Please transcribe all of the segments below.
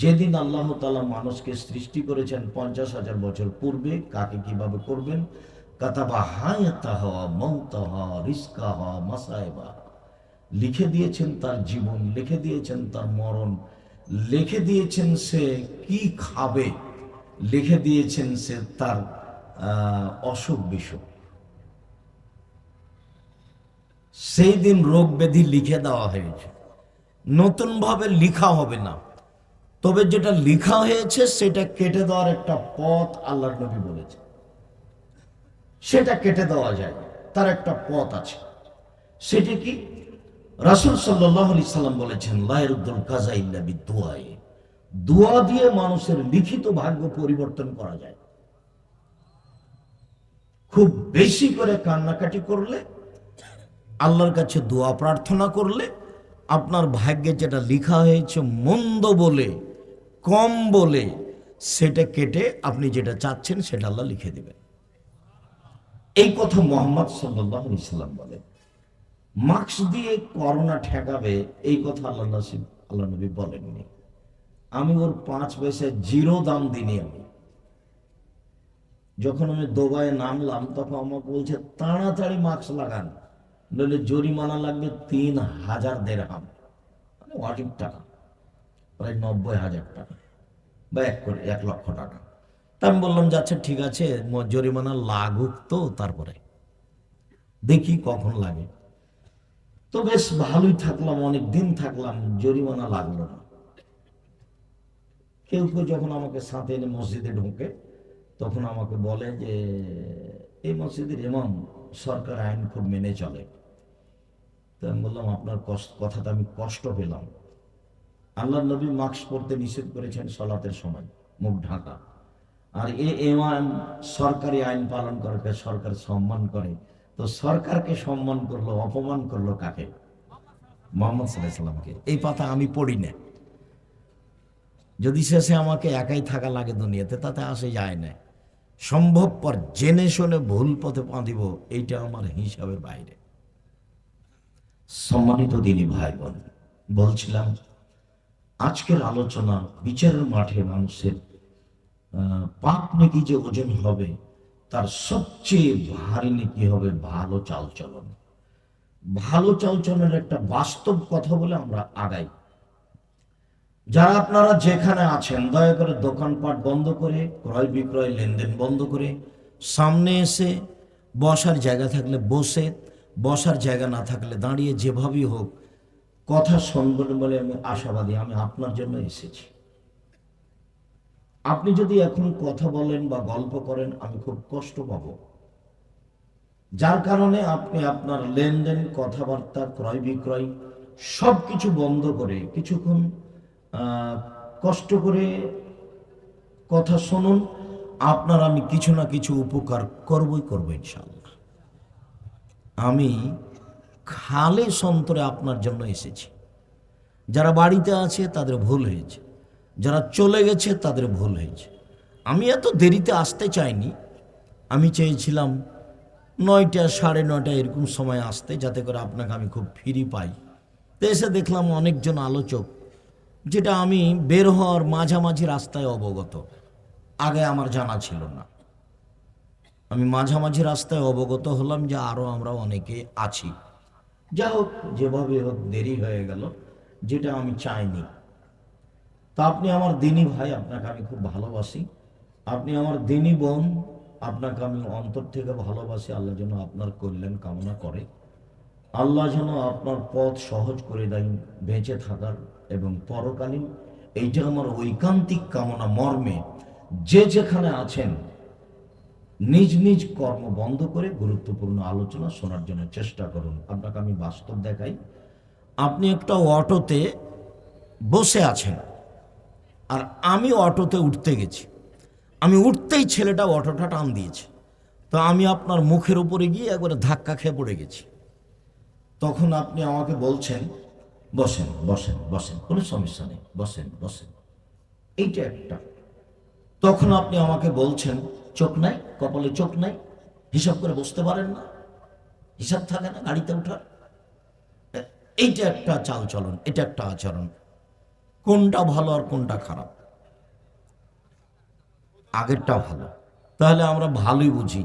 যেদিন আল্লাহ তাআলা মানুষকে সৃষ্টি করেছেন 50,000 বছর পূর্বে, কাকে কিভাবে করবেন, কাতাবা হায়াতাহা মাউতাহা রিজকাহা মাসায়েবা, লিখে দিয়েছেন তার জীবন, লিখে দিয়েছেন তার মরণ, লিখে দিয়েছেন সে কি খাবে, লিখে দিয়েছেন সে তার অসুখ বিসুখ। সেই দিন রোগ ব্যাধি লিখে দেওয়া হয়েছে, নতুন ভাবে লিখা হবে না। তবে যেটা লিখা হয়েছে সেটা কেটে দেওয়ার একটা পথ আল্লাহর নবী বলেছে, সেটা কেটে দেওয়া যায়, তার একটা পথ আছে। সেটা কি? রাসূল সাল্লাল্লাহু আলাইহি সাল্লাম বলেছেন, লা ইয়ারুদ্দুল কাযা ইল্লা বিদুআ, দোয়া দিয়ে মানুষের লিখিত ভাগ্য পরিবর্তন করা যায়। খুব বেশি করে কান্নাকাটি করলে, আল্লাহর কাছে দোয়া প্রার্থনা করলে, আপনার ভাগ্যে যেটা লেখা হয়েছে মন্দ বলে, কম বলে, সেটা কেটে আপনি যেটা চাচ্ছেন সেটা আল্লাহ লিখে দেবেন। এই কথা মুহাম্মদ সাল্লাল্লাহু আলাইহি সাল্লাম বলেন। মাস্ক দিয়ে করোনা ঠেকাবে এই কথা আল্লাহ নবী বলেননি। আমি ওর 5 পয়সা জিরো দাম দিইনি। আমি যখন আমি দুবাইয়ে নামলাম তখন আমাকে বলছে তাড়াতাড়ি মাস্ক লাগান, নইলে জরিমানা লাগবে 3,000 দিরহাম, মানে অনেক টাকা, প্রায় 90,000 টাকা বা 1 লক্ষ টাকা। তা আমি বললাম যে আচ্ছা ঠিক আছে, জরিমানা লাগুক তো, তারপরে দেখি কখন লাগে। তো বেশ ভালোই থাকলাম, অনেক দিন থাকলাম, জরিমানা লাগলো না। কেউ কেউ যখন আমাকে সাথে এনে মসজিদে ঢোকে তখন আমাকে বলে যে এই মসজিদের ইমাম সরকার আইন খুব মেনে চলে। তো আমি বললাম আপনার কথাটা আমি কষ্ট পেলাম। আল্লাহ নবী মাস্ক পরতে নিষেধ করেছেন সালাতের সময়, মুখ ঢাকা। আর ইমাম সরকারি আইন পালন করে, সরকার সম্মান করে। তো সরকারকে সম্মান করলো, অপমান করলো কাকে? মুহাম্মদ সাল্লাল্লাহু আলাইহি সাল্লামকে। এই কথা আমি পড়ি না। যদি শেষে আমাকে একাই থাকা লাগে দুনিয়াতে, তাতে আসে যায় না। সম্ভবপর জেনে শুনে ভুল পথে পা দিব, এইটা আমার হিসাবের বাইরে। সম্মানিত দিনী ভাই বোন, বলছিলাম আজকের আলোচনা বিচারের মাঠে মানুষের পাপ নেকি যে ওজন হবে, তার সবচেয়ে ভারী নেকি হবে ভালো চালচলন। ভালো চালচলনের একটা বাস্তব কথা বলে আমরা আগাই। যারা আপনারা যেখানে আছেন, দয়া করে দোকানপাট বন্ধ করে, ক্রয় বিক্রয় লেনদেন বন্ধ করে, সামনে এসে বসার জায়গা থাকলে বসে, বসার জায়গা না থাকলে দাঁড়িয়ে, যেভাবেই হোক কথা শুনবেন বলে আমি আশাবাদী। আমি আপনার জন্য এসেছি। আপনি যদি এখন কথা বলেন বা গল্প করেন, আমি খুব কষ্ট পাব। যার কারণে আপনি আপনার লেনদেন, কথাবার্তা, ক্রয় বিক্রয় সব কিছু বন্ধ করে কিছুক্ষণ কষ্ট করে কথা শুনুন। আপনার আমি কিছু না কিছু উপকার করবই করবো ইনশাআল্লাহ। আমি খালে সন্তরে আপনার জন্য এসেছি। যারা বাড়িতে আছে তাদের ভুল হয়েছে, যারা চলে গেছে তাদের ভুল হয়েছে। আমি এত দেরিতে আসতে চাইনি। আমি চেয়েছিলাম 9টা, 9:30 এরকম সময় আসতে, যাতে করে আপনাকে আমি খুব ফ্রি পাই। তো এসে দেখলাম অনেকজন আলোচক, যেটা আমি বের হওয়ার মাঝামাঝি রাস্তায় অবগত, আগে আমার জানা ছিল না। আমি মাঝামাঝি রাস্তায় অবগত হলাম যে আরও আমরা অনেকে আছি। যা হোক, যেভাবে হোক দেরি হয়ে গেল, যেটা আমি চাইনি। তা আপনি আমার দিনী ভাই, আপনাকে আমি খুব ভালোবাসি। আপনি আমার দিনী বোন, আপনাকে আমি অন্তর থেকে ভালোবাসি। আল্লাহ যেন আপনার কল্যাণ কামনা করে, আল্লাহ যেন আপনার পথ সহজ করে দেন বেঁচে থাকার এবং পরকালীন। এইটা আমার ঐকান্তিক কামনা মর্মে যে যেখানে আছেন নিজ নিজ কর্ম বন্ধ করে গুরুত্বপূর্ণ আলোচনা শোনার জন্য চেষ্টা করুন। আপনাকে আমি বাস্তব দেখাই। আপনি একটা অটোতে বসে আছেন, আর আমি অটোতে উঠতে গেছি। আমি উঠতেই ছেলেটা অটোটা টান দিয়েছে। তো আমি আপনার মুখের উপরে গিয়ে একবারে ধাক্কা খেয়ে পড়ে গেছি। তখন আপনি আমাকে বলছেন বসেন বসেন বসেন, কোনো সমস্যা নেই, বসেন বসেন। এইটা একটা। তখন আপনি আমাকে বলছেন চোখ নাই, কপালে চোখ নাই, হিসাব করে বসতে পারেন না, হিসাব থাকে না গাড়িতে ওঠার। এইটা একটা চাল চলন, এটা একটা আচরণ। কোনটা ভালো আর কোনটা খারাপ। আগেরটা ভালো, তাহলে আমরা ভালোই বুঝি।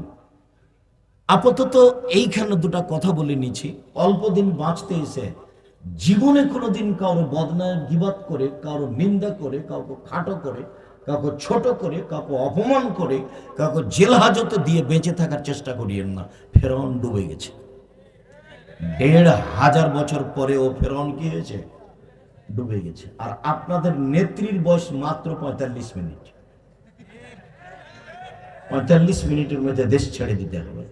আপাতত এইখানে দুটা কথা বলে নিচ্ছি। অল্প দিন বাঁচতে এসে জীবনে কোনোদিন কারো বদনাম গীবত করে, কারো নিন্দা করে, কাউকে খাটো করে, কাউকে ছোট করে, কাউকে অপমান করে, কাউকে জেল হাজতে দিয়ে বেঁচে থাকার চেষ্টা করিয়েন না। ফেরাউন ডুবে গেছে, ১,৫০০ বছর পরে ও ফেরাউন কি হয়েছে? ডুবে গেছে। আর আপনাদের নেত্রীর বয়স মাত্র ৪৫ মিনিট। ৪৫ মিনিটের মধ্যে দেশ ছেড়ে দিতে হবে,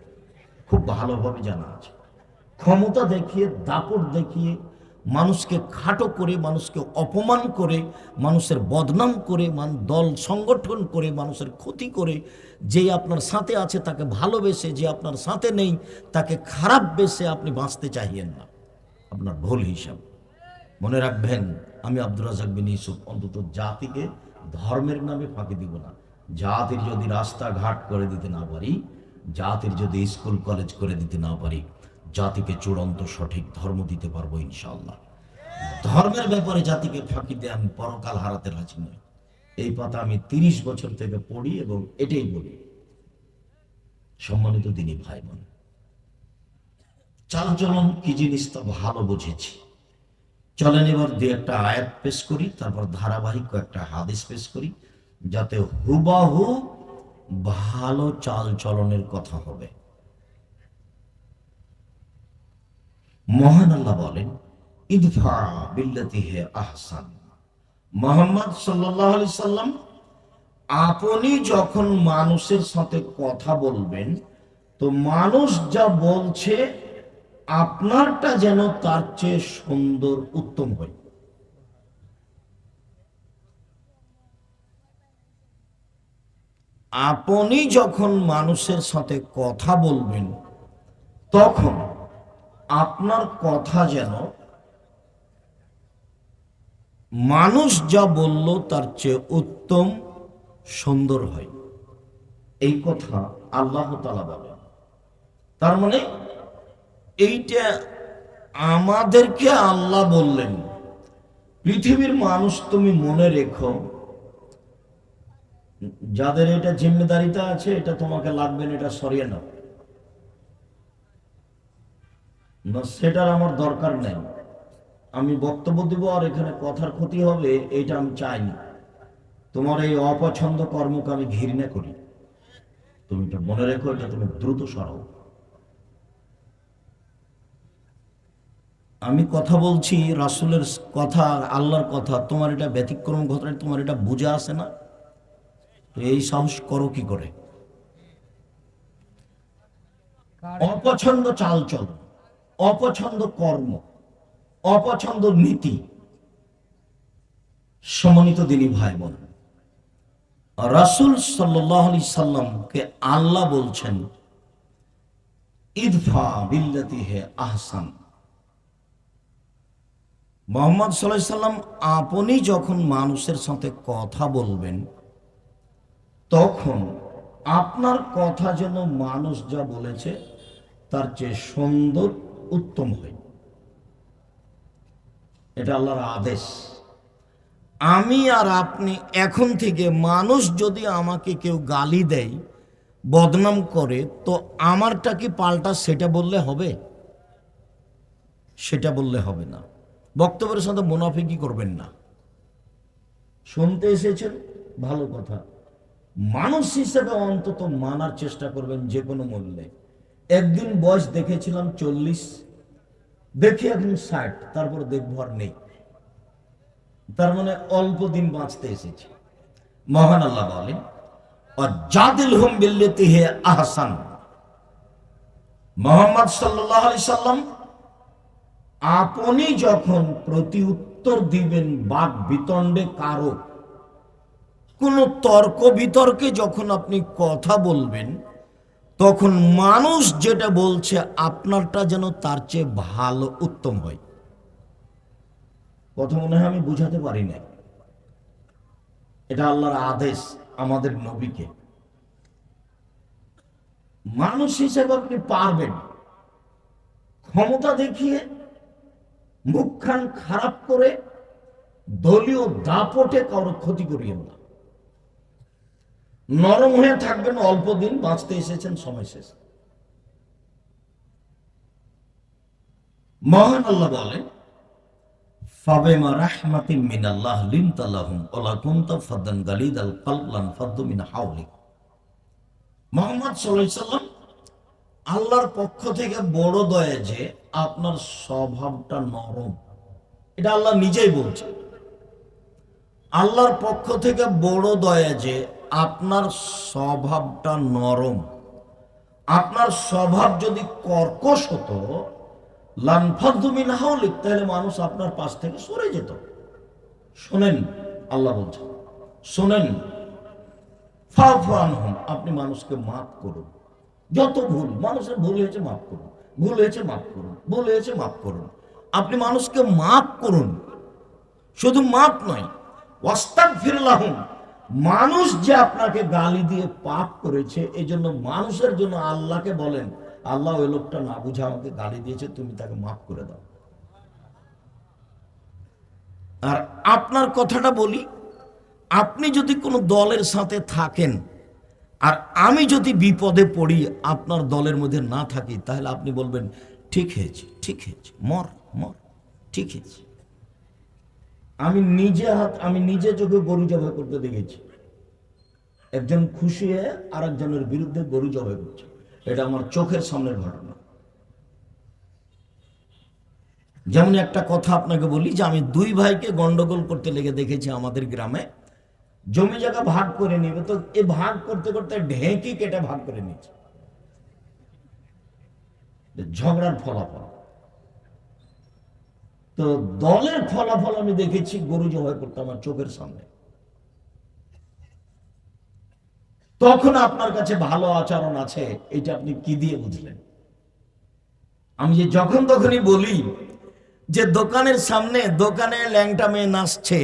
খুব ভালোভাবে জানা আছে। ক্ষমতা দেখিয়ে, দাপট দেখিয়ে, মানুষকে খাটো করে, মানুষকে অপমান করে, মানুষের বদনাম করে, দল সংগঠন করে, মানুষের ক্ষতি করে, যে আপনার সাথে আছে তাকে ভালোবেসে, যে আপনার সাথে নেই তাকে খারাপ বেসে আপনি বাঁচতে চাইয়েন না। আপনার ভুল হিসাব। মনে রাখবেন, আমি আব্দুর রাজ্জাক বিন ইউসুফ অন্তত জাতিকে ধর্মের নামে ফাঁকি দিব না। জাতির যদি রাস্তাঘাট করে দিতে না পারি, জাতির যদি স্কুল কলেজ করে দিতে না পারি, জাতিকে চূড়ান্ত সঠিক ধর্ম দিতে পারবো ইনশাআল্লাহ। ধর্মের ব্যাপারে জাতিকে ফাঁকি দিয়ে আমি পরকাল হারাতে রাজি নই। এই কথা আমি ৩০ বছর থেকে পড়ি এবং এটাই বলি। সম্মানিত দিনী ভাই বোন, চালচলন কি জিনিস তা ভালো বুঝেছি। চলেন এবার দু একটা আয়াত পেশ করি, তারপর ধারাবাহিক কয়েকটা হাদিস পেশ করি, যাতে হুবাহু ভালো চাল চলনের কথা হবে। মহান আল্লাহ বলেন, ইদফা বিল্লাতি হে আহসান। মুহাম্মদ সাল্লাল্লাহু আলাইহি সাল্লাম, আপনি যখন মানুষের সাথে কথা বলবেন, তো মানুষ যা বলছে আপনারটা যেন তার চেয়ে সুন্দর, উত্তম হয়। আপনি যখন মানুষের সাথে কথা বলবেন, তখন আপনার কথা যেন মানুষ যা বলল তার চেয়ে উত্তম, সুন্দর হয়। এই কথা আল্লাহ তাআলা বলেন। তার মানে এইটা আমাদেরকে আল্লাহ বললেন, পৃথিবীর মানুষ তুমি মনে রেখো, যাদের এটা জিম্মেদারিটা আছে, এটা তোমাকে লাগবে না, এটা সরিয়ে নাও না, সেটার আমার দরকার নেই। আমি বক্তব্য দিব আর এখানে কথার ক্ষতি হবে, এইটা আমি চাইনি। তোমার এই অপছন্দ কর্মকে আমি ঘৃণা করি, তুমি এটা মনে রেখো, এটা তুমি দ্রুত সরাও। আমি কথা বলছি রাসূলের কথা, আল্লাহর কথা, তোমার এটা ব্যতিক্রম ঘটনা, তোমার এটা বুঝে আসে না, তো এই সাহস করো কি করে? অপছন্দ চালচল, অপছন্দ কর্ম, অপছন্দ নীতি। সম্মানিত দিনী ভাই বোন, রাসূল সাল্লাল্লাহু আলাইহি সাল্লামকে আল্লাহ বলছেন, ইদফা বিল্লাতি হে আহসান। মুহাম্মদ সাল্লাল্লাহু আলাইহি সাল্লাম, আপনি যখন মানুষের সাথে কথা বলবেন, তখন আপনার কথা যেন মানুষ যা বলেছে তার চেয়ে সুন্দর, উত্তম হয়। এটা আল্লাহর আদেশ। আমি আর আপনি এখন থেকে, মানুষ যদি আমাকে কেউ গালি দেয়, বদনাম করে, তো আমারটা কি পাল্টা সেটা বললে হবে? সেটা বললে হবে না। বক্তব্যের সাথে মুনাফিকি করবেন না। শুনতে এসেছেন, ভালো কথা, মানুষ হিসেবে অন্তত মানার চেষ্টা করবেন যে কোনো মূল্যে। একদিন বয়স দেখেছিলাম 40, দেখি এখন 60, তারপর দেখবো আর নেই। তার মানে অল্প দিন বাঁচতে এসেছি। মহান আল্লাহ বলেন, ওয়াজাদিলহুম বিল্লাতি হি আহসান। মুহাম্মদ সাল্লাল্লাহু আলাইহি সাল্লাম, আপনি যখন প্রতি উত্তর দিবেন বাক বিতণ্ডে, কারো কোনো তর্ক বিতর্কে যখন আপনি কথা বলবেন, তখন মানুষ যেটা বলছে আপনারটা যেন তার চেয়ে ভালো, উত্তম হয়। কথা মনে হয় আমি বুঝাতে পারি না। এটা আল্লাহর আদেশ আমাদের নবীকে। মানুষ হিসেবে আপনি পারবেন, ক্ষমতা দেখিয়ে, মুখখান খারাপ করে, দলীয় দাপটে কারো ক্ষতি করিয়েন না। নরম হয়ে থাকবেন, অল্প দিন বাঁচতে এসেছেন, সময় শেষ। মহান আল্লাহ বলেন, ফাবিমা রাহমাতিন মিনাল্লাহ লিনতা লাহুম ওয়া কুনতা ফাদ্দান গালিদাল কলব লানফাদ্দু মিন হাওলিক। মুহাম্মদ সাল্লাল্লাহু আলাইহি সাল্লাম, আল্লাহর পক্ষ থেকে বড় দয়া যে আপনার স্বভাবটা নরম। এটা আল্লাহ নিজেই বলছেন। আল্লাহর পক্ষ থেকে বড় দয়া যে আপনার স্বভাবটা নরম। আপনার স্বভাব যদি কর্কশ হতো, লানফাদ্দু মিন হাওলিক, তাহলে মানুষ আপনার পাশ থেকে সরে যেত। শোনেন, আল্লাহ বলছেন, শোনেন, ফাফু আনহুম, আপনি মানুষকে মাফ করুন। যত ভুল, মানুষের ভুল হয়েছে মাফ করুন, ভুল হয়েছে মাফ করুন, ভুল হয়েছে মাফ করুন। আপনি মানুষকে মাফ করুন। শুধু মাফ নয়, ওয়াস্তাগফির লাহুম, মানুষ যে আপনাকে গালি দিয়ে পাপ করেছে, এই জন্য মানুষের জন্য আল্লাহকে বলেন, আল্লাহ ওই লোকটা না বুঝে আমাকে গালি দিয়েছে, তুমি তাকে মাফ করে দাও। আর আপনার কথাটা বলি, আপনি যদি কোনো দলের সাথে থাকেন আর আমি যদি বিপদে পড়ি, আপনার দলের মধ্যে না থাকি, তাহলে আপনি বলবেন ঠিক হয়েছে, ঠিক হয়েছে, মর মর, ঠিক হয়েছে। আমি নিজে চোখে গরু জবাই করতে দেখেছি। একজন খুশি হয়ে আর একজনের বিরুদ্ধে গরু জবাই করছে। এটা আমার চোখের সামনের ঘটনা। যেমন একটা কথা আপনাকে বলি, যে আমি দুই ভাইকে গন্ডগোল করতে লেগে দেখেছি আমাদের গ্রামে। জমি জায়গা ভাগ করে নিবে, তো এ ভাগ করতে করতে ঢেঁকি কেটে ভাগ করে নিচ্ছে। ঝগড়ার ফলাফল। তো দলের ফলাফল আমি দেখেছি, গরু জবাই করতে আমার চোখের সামনে। তখন আপনার কাছে ভালো আচরণ আছে, এটা আপনি কি দিয়ে বুঝলেন? আমি যে যখন তখনই বলি যে দোকানের সামনে দোকানে ল্যাংটা মেয়ে নাচছে,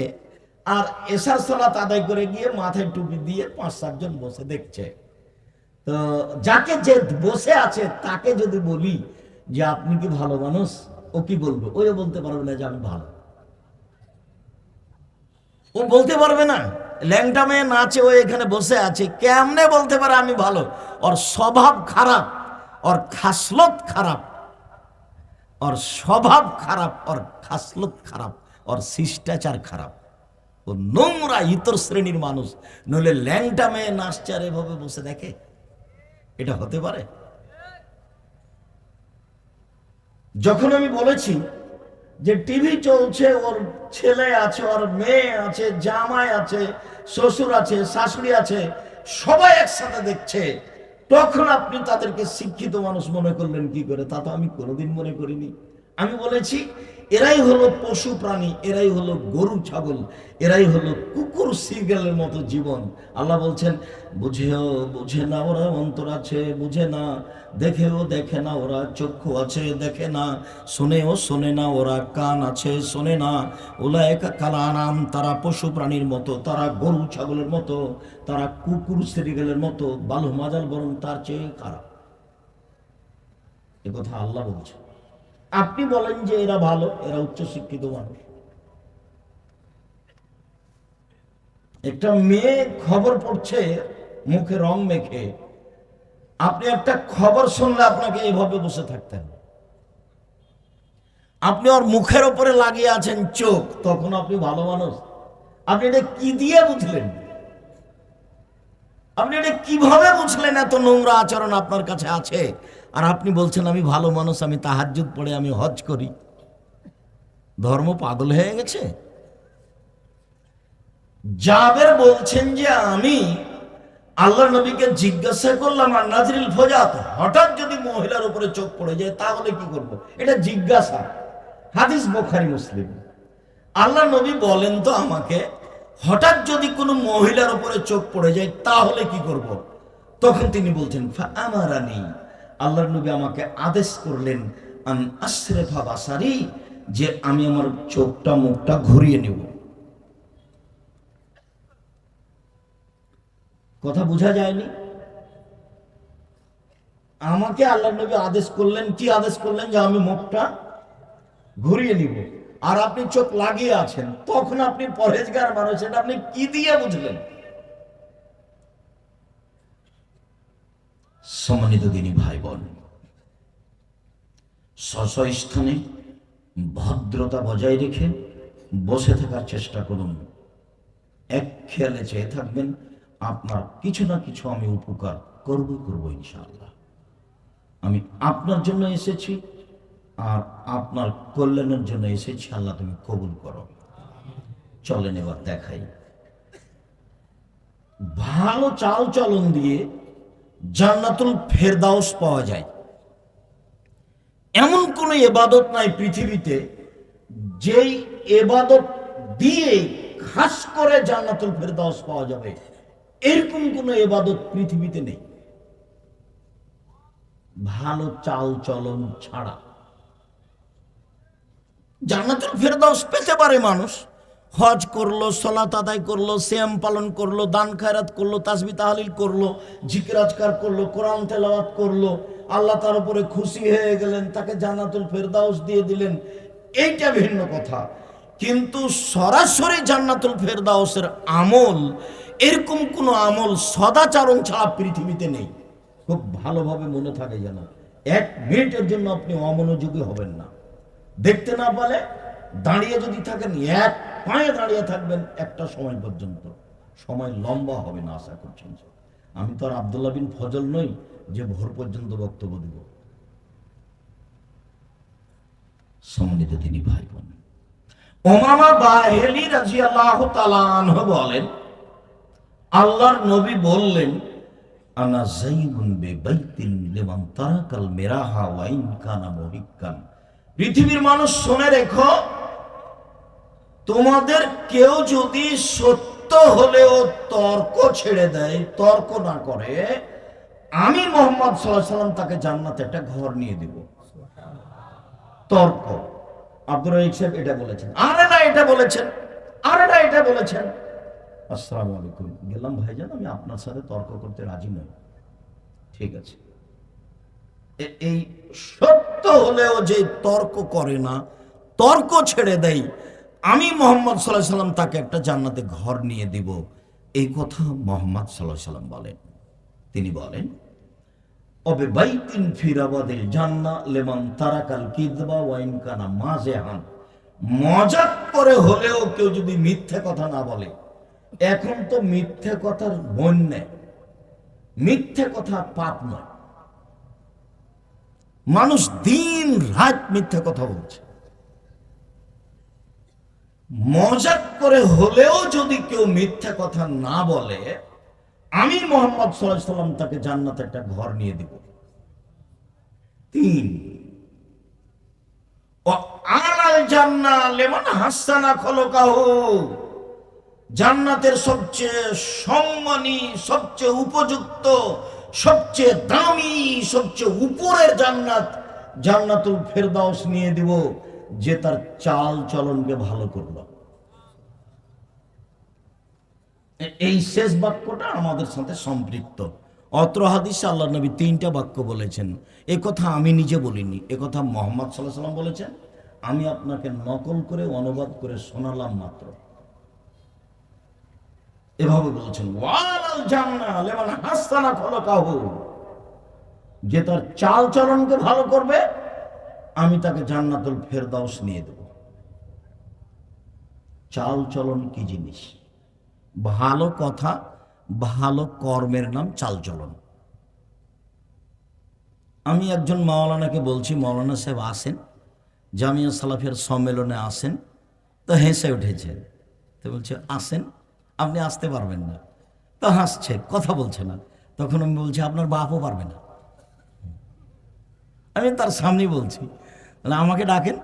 আর এশার সালাত আদায় করে গিয়ে মাথায় টুপি দিয়ে 5-7 জন বসে দেখছে, তো যাকে যে বসে আছে তাকে যদি বলি যে আপনি কি ভালো মানুষ, ও কি বলবে? ওই বলতে পারবে না যে আমি ভালো। ও বলতে পারবে না। ল্যাংটা মেয়ে নাচে, ও এখানে বসে আছে, কেমনে বলতে পারে আমি ভালো? ওর স্বভাব খারাপ, ওর খাসলত খারাপ, ওর স্বভাব খারাপ, ওর খাসলত খারাপ, ওর শিষ্টাচার খারাপ। ও নোংরা ইতর শ্রেণীর মানুষ। নইলে ল্যাংটা মেয়ে নাচছে আর এভাবে বসে দেখে, এটা হতে পারে? যখন আমি বলেছি যে টিভি চলছে, ওর ছেলে আছে, ওর মেয়ে আছে, জামাই আছে, শ্বশুর আছে, শাশুড়ি আছে, সবাই একসাথে দেখছে, তখন আপনি তাদেরকে শিক্ষিত মানুষ মনে করলেন কি করে? তা তো আমি কোনোদিন মনে করিনি। আমি বলেছি এরাই হলো পশু প্রাণী, এরাই হলো গরু ছাগল, এরাই হলো কুকুর সিগেলের মতো জীবন। আল্লাহ বলছেন, বুঝেও বুঝে না ওরা, অন্তর আছে বুঝে না, দেখেও দেখে না ওরা, চক্ষু আছে দেখে না, শোনেও শোনে না ওরা, কান আছে শোনে না। উলায়েকা কাল আনাম, তারা পশু প্রাণীর মতো, তারা গরু ছাগলের মতো, তারা কুকুর সিগেলের মতো, বালু মাজাল বরং তার চেয়ে খারাপ। এ কথা আল্লাহ বলছে। আপনি বলেন যে এরা ভালো, এরা উচ্চ শিক্ষিত মানুষ। একটা মেয়ে খবর পড়ছে মুখে রং মেখে, আপনি একটা খবর শুনলে আপনাকে এভাবে বসে থাকতেন। আপনি ওর মুখের উপরে লাগিয়ে আছেন চোখ, তখন আপনি ভালো মানুষ? আপনি এটা কি দিয়ে বুঝলেন? আপনি এটা কিভাবে বুঝলেন এত নোংরা আচরণ আপনার কাছে আছে? আর আপনি বলছেন আমি ভালো মানুষ, আমি তাহাজ্জুদ পড়ে, আমি হজ করি। ধর্ম পাগল হয়ে গেছে। জাবের বলছেন যে আমি আল্লাহ নবীকে জিজ্ঞাসা করলাম, আর নাজরিল ফজাত, হঠাৎ যদি মহিলার উপরে চোখ পড়ে যায় তাহলে কি করব? এটা জিজ্ঞাসা। হাদিস বুখারী মুসলিম। আল্লাহ নবী বলেন তো আমাকে, হঠাৎ যদি কোনো মহিলার উপরে চোখ পড়ে যায় তাহলে কি করব? তখন তিনি বলছেন, ফাআমারানি, আল্লাহর নবী আমাকে আদেশ করলেন, আন আসরিফা বাসারি, যে আমি আমার চোখটা মুখটা ঘুরিয়ে নেব। কথা বোঝা যায়নি? আমাকে আল্লাহর নবী আদেশ করলেন, কি আদেশ করলেন? যে আমি মুখটা ঘুরিয়ে নিব। আর আপনি চোখ লাগিয়ে আছেন, তখন আপনি পরহেজগার মানুষ, এটা আপনি কি দিয়ে বুঝলেন? সম্মানিত দিনী ভাই বোন, স্থানে ভদ্রতা বজায় রেখে বসে থাকার চেষ্টা করুন। এক খেয়ালে চেয়ে থাকবেন আপনার কিছু না কিছু আমি উপকার করব ইনশাআল্লাহ। আমি আপনার জন্য এসেছি আর আপনার কল্যাণের জন্য এসেছি, আল্লাহ তুমি কবুল করো। চলেন এবার দেখাই। ভালো চাল চলন দিয়ে জান্নাতুল ফেরদাউস পাওয়া যায়। এমন কোন ইবাদত নাই পৃথিবীতে যেই ইবাদত দিয়ে খাস করে জান্নাতুল ফেরদাউস পাওয়া যাবে, এরকম কোন ইবাদত পৃথিবীতে নেই ভালো চাল চলন ছাড়া। জান্নাতুল ফেরদাউস পেতে পারে মানুষ, হজ করলো, সালাত আদায় করলো, সিয়াম পালন করলো, দান খায়রাত করলো, তাসবিহ তাহলিল করলো, জিকির আজকার করলো, কোরআন তেলাওয়াত করলো, আল্লাহ তার উপরে খুশি হয়ে গেলেন, তাকে জান্নাতুল ফেরদাউস দিয়ে দিলেন, এইটা ভিন্ন কথা। কিন্তু সরাসরি জান্নাতুল ফেরদাউসের আমল, এরকম কোনো আমল সদাচরণ ছাড়া পৃথিবীতে নেই। খুব ভালোভাবে মনে থাকে যেন, 1 মিনিটের জন্য আপনি অমনোযোগী হবেন না। দেখতে না পালে দাঁড়িয়ে যদি থাকেন, 1 পায়ে দাঁড়িয়ে থাকবেন একটা সময় পর্যন্ত, সময় লম্বা হবে না আশা করছেন। আমি তো আর আব্দুল্লাহ বিন ফজল নই যে ভোর পর্যন্ত বক্তব্য দেব। সম্মানিত তিনি ভাই বোন, উমামা বাহিলি রাদিয়াল্লাহু তাআলা আনহু বলেন, আল্লাহর নবী বললেন, আনা যাইবুন বিবাইতিন লিমান তারাকাল মিরাহা ওয়া ইন কানা মুহিক্কান। পৃথিবীর মানুষ শুনে রেখো, তোমাদের কেউ যদি সত্য হলেও তর্ক ছেড়ে দেয়, তর্ক না করে, আমি মুহাম্মদ সাল্লাল্লাহু আলাইহি সাল্লাম তাকে জান্নাতে একটা ঘর নিয়ে দেব। তর্ক। আব্দুর রাজ্জাক সাহেব এটা বলেছেন, আরে না এটা বলেছেন, আরে না এটা বলেছেন। আসসালামু আলাইকুম, গেলাম ভাইজান, আমি আপনার সাথে তর্ক করতে রাজি নই। ঠিক আছে। এই সত্য হলেও যে তর্ক করে না, তর্ক ছেড়ে দেয়, আমি মুহাম্মদ সাল্লাল্লাহু আলাইহি সাল্লাম তাকে একটা জান্নাতে ঘর নিয়ে দিব, এই কথা মুহাম্মদ সাল্লাল্লাহু আলাইহি সাল্লাম বলেন। তিনি বলেন, অবে বাইতিন ফিরাবাদিল জান্নাহ লিমান তারাকাল কিযবা ওয়া ইন কানা মাযিহান। মজাক করে হলেও কেউ যদি মিথ্যা কথা না বলে, এখন তো মিথ্যা কথার বন্যা, মিথ্যা কথা পাপ নয়, মানুষ দিন রাত মিথ্যা কথা বলছে। মজাক করে হলেও যদি কেউ মিথ্যা কথা না বলে, আমি মুহাম্মদ সাল্লাল্লাহু আলাইহি সাল্লাম তাকে জান্নাতে একটা ঘর নিয়ে দিব। 3, ও আলাল জান্নাহ লিমান হাসানা খলকাহু। জান্নাতের সবচেয়ে সম্মানী, সবচেয়ে উপযুক্ত, সবচেয়ে দামি, সবচেয়ে উপরের জান্নাত, জান্নাতুল ফেরদাউস নিয়ে দিব, যে তার চাল চলনকে ভালো করলো। এই শেষ বাক্যটা আমাদের সাথে সম্পৃক্ত। অত্র হাদিসে আল্লাহ নবী 3টা বাক্য বলেছেন। এ কথা আমি নিজে বলিনি, এ কথা মুহাম্মদ সাল্লাল্লাহু আলাইহি সাল্লাম বলেছেন। আমি আপনাকে নকল করে অনুবাদ করে শোনালাম মাত্র। এভাবে বলছেন, ওয়ালাল জান্নাহ লিমান হাসানা খলকাহু। যে তার চাল চলনকে ভালো করবে, আমি তাকে জান্নাতুল ফেরদাউস নিয়ে দেব। চাল চলন কি জিনিস? ভালো কথা, ভালো কর্মের নাম চাল চলন। আমি একজন মাওলানাকে বলছি, মাওলানা সাহেব আসেন, জামিয়া সালাফিয়ার সম্মেলনে আসেন। তো হেসে উঠেছে, তো বলছে আসেন, আপনি আসতে পারবেন না। তো হাসছে, কথা বলছে না। তখন আমি বলছি, আপনার বাপও পারবে না। আমি তার সামনেই বলছি, তাহলে আমাকে ডাকেন,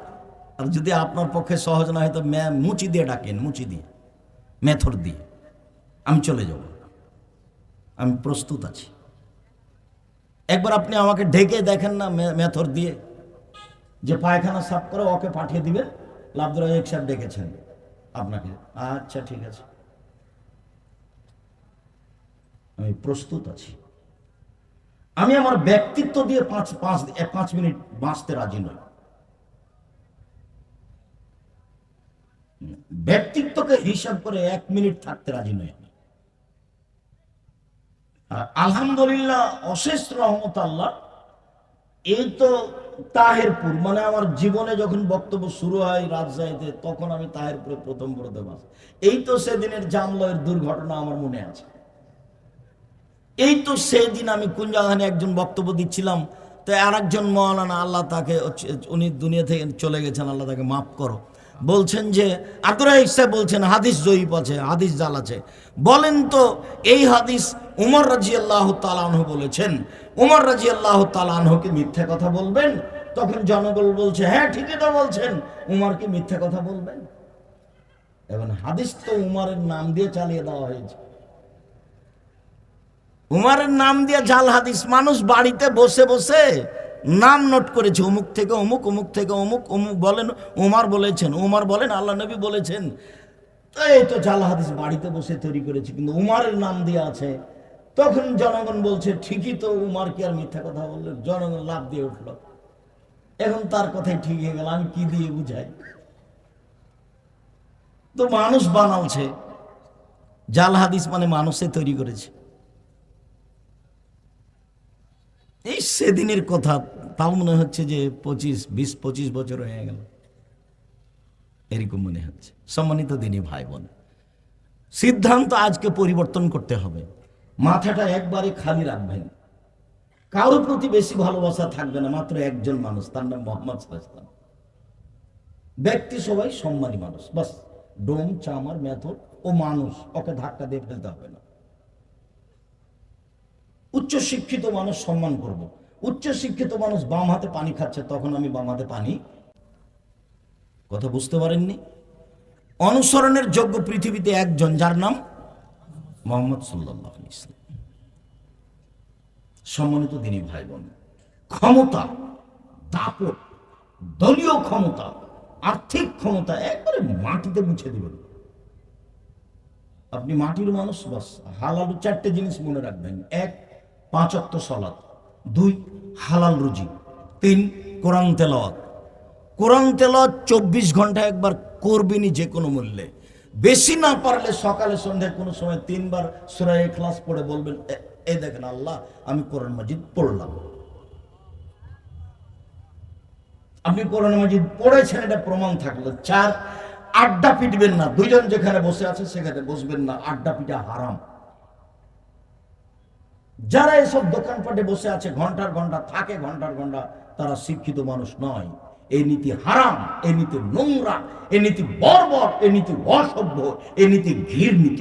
আর যদি আপনার পক্ষে সহজ না হয় তো মুচি দিয়ে ডাকেন, মুচি দিয়ে, মেথর দিয়ে, আমি চলে যাব, আমি প্রস্তুত আছি। একবার আপনি আমাকে ঢেকে দেখেন না মেথর দিয়ে, যে পায়খানা সাফ করে ওকে পাঠিয়ে দিবেন, আব্দুর রাজ্জাক সাহেব ডেকেছেন আপনাকে। আচ্ছা ঠিক আছে, আমি প্রস্তুত আছি। আমি আমার ব্যক্তিত্ব দিয়ে 5 মিনিট বাঁচতে রাজি নই। ব্যক্তিত্বকে হিসাব করে 1 মিনিট থাকতে রাজি নয়। আলহামদুলিল্লাহ, অশেষ রহমত আল্লাহ। এই তো তাহেরপুর, মানে আমার জীবনে যখন বক্তব্য শুরু হয় রাজশাহীতে, তখন আমি তাহেরপুরে প্রথম পড়তে পারি। এই তো সেদিনের জামলয়ের দুর্ঘটনা আমার মনে আছে। এই তো সেদিন আমি কোন জায়গায় একজন বক্তব্য দিচ্ছিলাম, তো আর একজন মৌলানা, আল্লাহ তাকে, উনি দুনিয়া থেকে চলে গেছেন, আল্লাহ তাকে মাফ করো, বলছেন যে আব্দুর সাহেব বলছেন হাদিস জয়ীফ আছে, হাদিস জাল আছে। বলেন তো এই হাদিস উমর রাদিয়াল্লাহু তাআলা আনহু বলেছেন, উমর রাদিয়াল্লাহু তাআলা আনহুকে মিথ্যা কথা বলবেন? তখন জনগণ বলছে হ্যাঁ ঠিকই তো বলছেন, উমরকে মিথ্যা কথা বলবেন? এবং হাদিস তো উমরের নাম দিয়ে চালিয়ে দেওয়া হয়েছে। উমরের নাম দিয়ে জাল হাদিস, মানুষ বাড়িতে বসে বসে নাম নোট করেছে, অমুক থেকে অমুক, অমুক থেকে অমুক, অমুক বলেন উমর বলেছেন, উমর বলেন আল্লাহ নবী বলেছেন। তো এই তো জাল হাদিস বাড়িতে বসে তৈরি করেছে, কিন্তু উমরের নাম দিয়ে আছে। তখন জনগণ বলছে ঠিকই তো, উমর কি আর মিথ্যা কথা বললেন? জনগণ লাভ দিয়ে উঠল। এখন তার কথাই ঠিক হয়ে গেল, আমি কি দিয়ে বুঝাই? তো মানুষ বানালছে, জাল হাদিস মানে মানুষে তৈরি করেছে। এই সেদিনের কথা, তাও মনে হচ্ছে যে 20-25 বছর হয়ে গেল, এরকম মনে হচ্ছে। সম্মানিত দিনী ভাই বোন, সিদ্ধান্ত আজকে পরিবর্তন করতে হবে। মাথাটা একবারে খালি রাখবেন, কারোর প্রতি বেশি ভালোবাসা থাকবে না, মাত্র একজন মানুষ, তার নাম মুহাম্মদ সাল্লাল্লাহু আলাইহি ওয়াসাল্লাম। ব্যক্তি সবাই সম্মানী মানুষ, বাস। ডোম, চামার, মেথর ও মানুষ, ওকে ধাক্কা দিয়ে ফেলতে হবে না। উচ্চ শিক্ষিত মানুষ সম্মান করব। উচ্চ শিক্ষিত মানুষ বাম হাতে পানি খাচ্ছে, তখন আমি বাম হাতে পানি। কথা বুঝতে পারেননি? অনুসরণের যোগ্য পৃথিবীতে একজন, যার নাম মুহাম্মদ সাল্লাল্লাহু আলাইহি ওয়াসাল্লাম। সম্মানিত দিনী ভাই বোন, ক্ষমতা, দাপট, দলীয় ক্ষমতা, আর্থিক ক্ষমতা একবারে মাটিতে মুছে দিবেন। আপনি মাটির মানুষ, বাস। হালাল 4টে জিনিস মনে রাখবেন: 1, 5 ওয়াক্ত সালাত; 2, হালাল রুজি; 3, কোরআন তেলাওয়াত। কোরআন তেলাওয়াত 24 ঘন্টা একবার করবেনই, যে কোনো মূল্যে। বেশি না পারলে সকালে সন্ধ্যায় কোনো সময় 3 বার সূরা ইখলাস পড়ে বলবেন, এই দেখেন আল্লাহ, আমি কোরআন মাজিদ পড়লাম। আপনি কোরআন মাজিদ পড়েছেন, এটা প্রমাণ থাকলো। 4, আড্ডা পিটবেন না। 2 জন যেখানে বসে আছে সেখানে বসবেন না, আড্ডা পিটা হারাম। যারা এসব দোকানপাটে বসে আছে ঘন্টার ঘন্টা থাকে, ঘন্টার ঘন্টা, তারা শিক্ষিত মানুষ নয়। এই নীতি হারাম, এই নীতি নোংরা, এই নীতি বর্বর, এই নীতি অসভ্য, এই নীতি ঘৃণিত।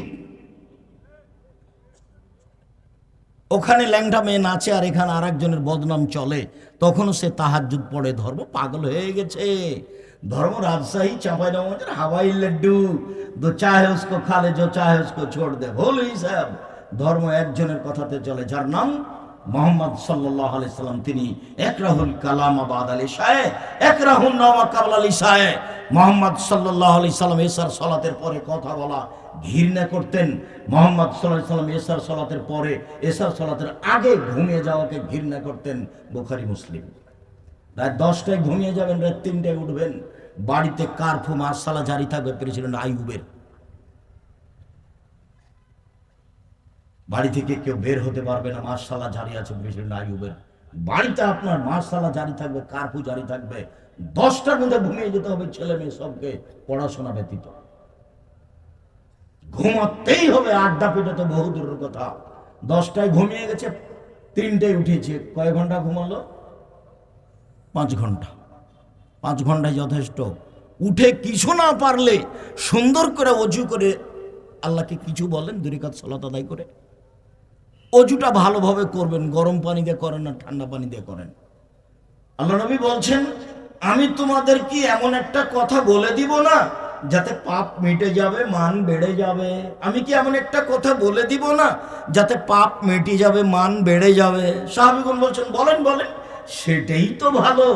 ওখানে ল্যাংটা মেয়ে নাচে আর এখানে আর একজনের বদনাম চলে, তখনও সে তাহাজ্জুদ পড়ে। ধর্ম পাগল হয়ে গেছে। ধর্ম রাজশাহী চাঁপাইনবাবগঞ্জের হাওয়াই লাড্ডু, দো চাহে উসকো খালে, জো চাহে উসকো ছোড় দে, ভুল হিসাব। ধর্ম একজনের কথাতে চলে, যার নাম মুহাম্মদ সাল্লাল্লাহু আলাইহি সাল্লাম। তিনি একরাহুল কালাম বাদ আল ইশায়ে, একরাহুন নাওমা ক্বাবলা আল ইশায়ে। মুহাম্মদ সাল্লাল্লাহু আলাইহি সাল্লাম এশার সালাতের পরে কথা বলা ঘৃণা করতেন। মুহাম্মদ সাল্লাল্লাহু আলাইহি সাল্লাম এশার সালাতের পরে, এশার সালাতের আগে ঘুমিয়ে যাওয়াকে ঘৃণা করতেন। বুখারী, মুসলিম। রাত 10টায় ঘুমিয়ে যাবেন, রাত 3টায় উঠবেন। বাড়িতে কারফু মার্শালা জারি থাকবে, প্রেসিডেন্ট আইয়ুবের। বাড়ি থেকে কেউ বের হতে পারবে না, মার্শালা জারি আছে প্রেসিডেন্ট আইয়ুবের। বাড়িতে আপনার মার্শালা জারি থাকবে, কারফু জারি থাকবে। 10টার মধ্যে ঘুমিয়ে যেতে হবে, ছেলে মেয়ে সবকে, পড়াশোনা ব্যতীত। ঘুমাতেই হবে, আড্ডা পেটে তো বহু দূরের কথা। 10টায় ঘুমিয়ে গেছে, 3টায় উঠেছে, কয় ঘন্টা ঘুমালো? 5 ঘন্টা। 5 ঘন্টায় যথেষ্ট। উঠে কিছু না পারলে সুন্দর করে অজু করে আল্লাহকে কিছু বলেন, 2 রাকাত সালাত আদায় করে। অজুটা ভালোভাবে করবেন, গরম পানি দিয়ে করেন না ঠান্ডা পানি দিয়ে করেন। আল্লাহ নবী বলছেন, আমি তোমাদের কি এমন একটা কথা বলে দিব না যাতে পাপ মিটে যাবে, মান বেড়ে যাবে? আমি কি এমন একটা কথা বলে দিব না যাতে পাপ মিটে যাবে, মান বেড়ে যাবে? সাহাবীগণ বলছেন, বলেন বলেন। সেটাই তো ভালো,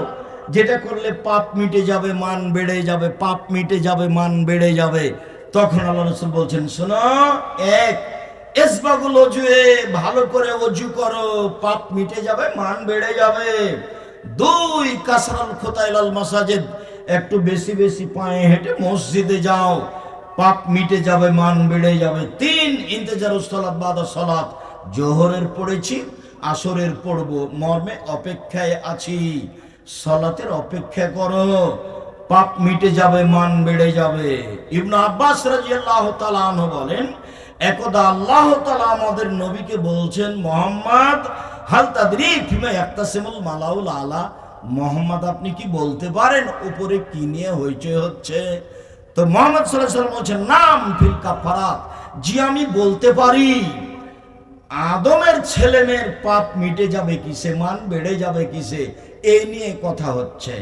যেটা করলে পাপ মিটে যাবে, মান বেড়ে যাবে, পাপ মিটে যাবে, মান বেড়ে যাবে। তখন আল্লাহ রাসূল বলছেন, শোনো, 1, ইসবাগুল ওজুয়ে, ভালো করে ওযু করো, পাপ মিটে যাবে, মান বেড়ে যাবে। 2, কাসরাল খুতাইলাল মাসাজিদ, একটু বেশি বেশি পায়ে হেঁটে মসজিদে যাও। পাপ মিটে যাবে, মান বেড়ে যাবে। 3 ইন্তেজারুস সালাত বাদা সালাত, জোহরের পড়েছি, আসরের পড়ব, মর্মে অপেক্ষায় আছি, সালাতের অপেক্ষা করো, পাপ মিটে যাবে, মান বেড়ে যাবে। ইবনে আব্বাস রাদিয়াল্লাহু তাআলা আনহু বলেন, একদা আল্লাহ তাআলা আমাদের নবীকে বলছেন, মুহাম্মদ হাল তাদরি ফিমা ইয়াক্তাসিমুল মালাউল আলা, মুহাম্মদ আপনি কি বলতে পারেন উপরে কি নিয়ে হইচই হচ্ছে? তো মুহাম্মদ সাল্লাল্লাহু আলাইহি ওয়াসাল্লাম বলছেন, নাম ফিল কাফারাত, জি আমি বলতে পারি। আদমের ছেলে মেয়ের পাপ মিটে যাবে কিসে, মান বেড়ে যাবে কিসে, এই নিয়ে কথা হচ্ছে।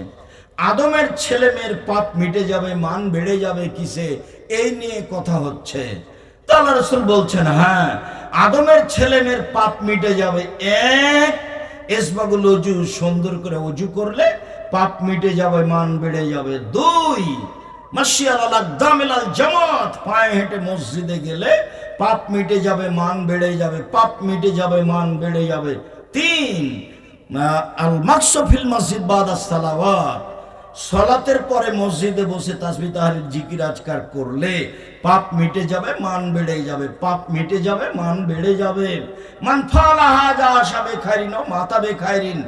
আদমের ছেলে মেয়ের পাপ মিটে যাবে, মান বেড়ে যাবে কিসে, এই নিয়ে কথা হচ্ছে। তো আল্লাহ রাসূল বলছেন, হ্যাঁ আদমের ছেলে মেয়ের পাপ মিটে যাবে। এক, ইসবাগুল ওযু, সুন্দর করে ওযু করলে পাপ মিটে যাবে, মান বেড়ে যাবে। 2, মাশিয়াল আকদামিলাল জামাত, পায়ে হেঁটে মসজিদে গেলে পাপ মিটে যাবে, মান বেড়ে যাবে, পাপ মিটে যাবে, মান বেড়ে যাবে। 3, আল মাকসু ফিল মসজিদ বাদা সালাওয়াত, সালাতের পরে মসজিদে বসে তাসবিহ তাহলিল জিকির আজকার করলে পাপ মিটে যাবে, মান বেড়ে যাবে, পাপ মিটে যাবে, মান বেড়ে যাবে। মান ফালা হাজা আশাবে খাইরিন মাতা বে খাইরিন,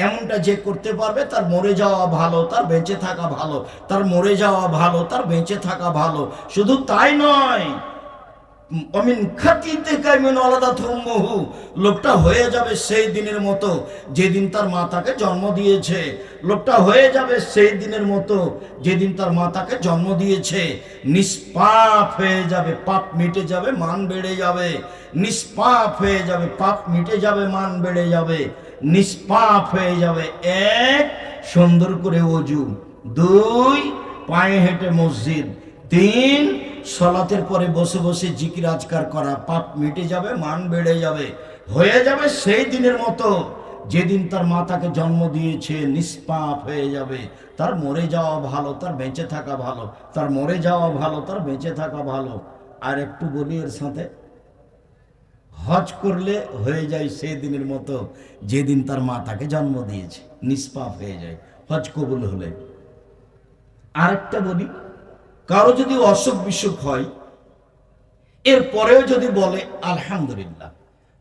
এমনটা যে করতে পারবে তার মরে যাওয়া ভালো, তার বেঁচে থাকা ভালো, তার মরে যাওয়া ভালো, তার বেঁচে থাকা ভালো। শুধু তাই নয়, অমিন খাতিতে কাইমিন আলাদাত উম্মুহু, লোকটা হয়ে যাবে সেই দিনের মতো যেদিন তার মা তাকে জন্ম দিয়েছে। লোকটা হয়ে যাবে সেই দিনের মতো যেদিন তার মা তাকে জন্ম দিয়েছে। নিষ্পাপ হয়ে যাবে, পাপ মিটে যাবে, মান বেড়ে যাবে। নিষ্পাপ হয়ে যাবে, পাপ মিটে যাবে, মান বেড়ে যাবে। নিষ্পাপ হয়ে যাবে। 1, সুন্দর করে ওযু। 2, পায়ে হেঁটে মসজিদ। 3, সালাতের পরে বসে বসে জিকির আজকার করা, পাপ মিটে যাবে, মান বেড়ে যাবে। হয়ে যাবে সেই দিনের মতো যেদিন তার মা তাকে জন্ম দিয়েছে। নিষ্পাপ হয়ে যাবে, তার মরে যাওয়া ভালো, তার বেঁচে থাকা ভালো, তার মরে যাওয়া ভালো, তার বেঁচে থাকা ভালো। আর একটু বলি এর সাথে, হজ করলে হয়ে যায় সেই দিনের মতো যেদিন তার মা তাকে জন্ম দিয়েছে। নিষ্পাপ হয়ে যায় হজ কবুল হলে। আরেকটা বলি, কারো যদি অসুখ বিসুখ হয়, এরপরেও যদি বলে আলহামদুলিল্লাহ,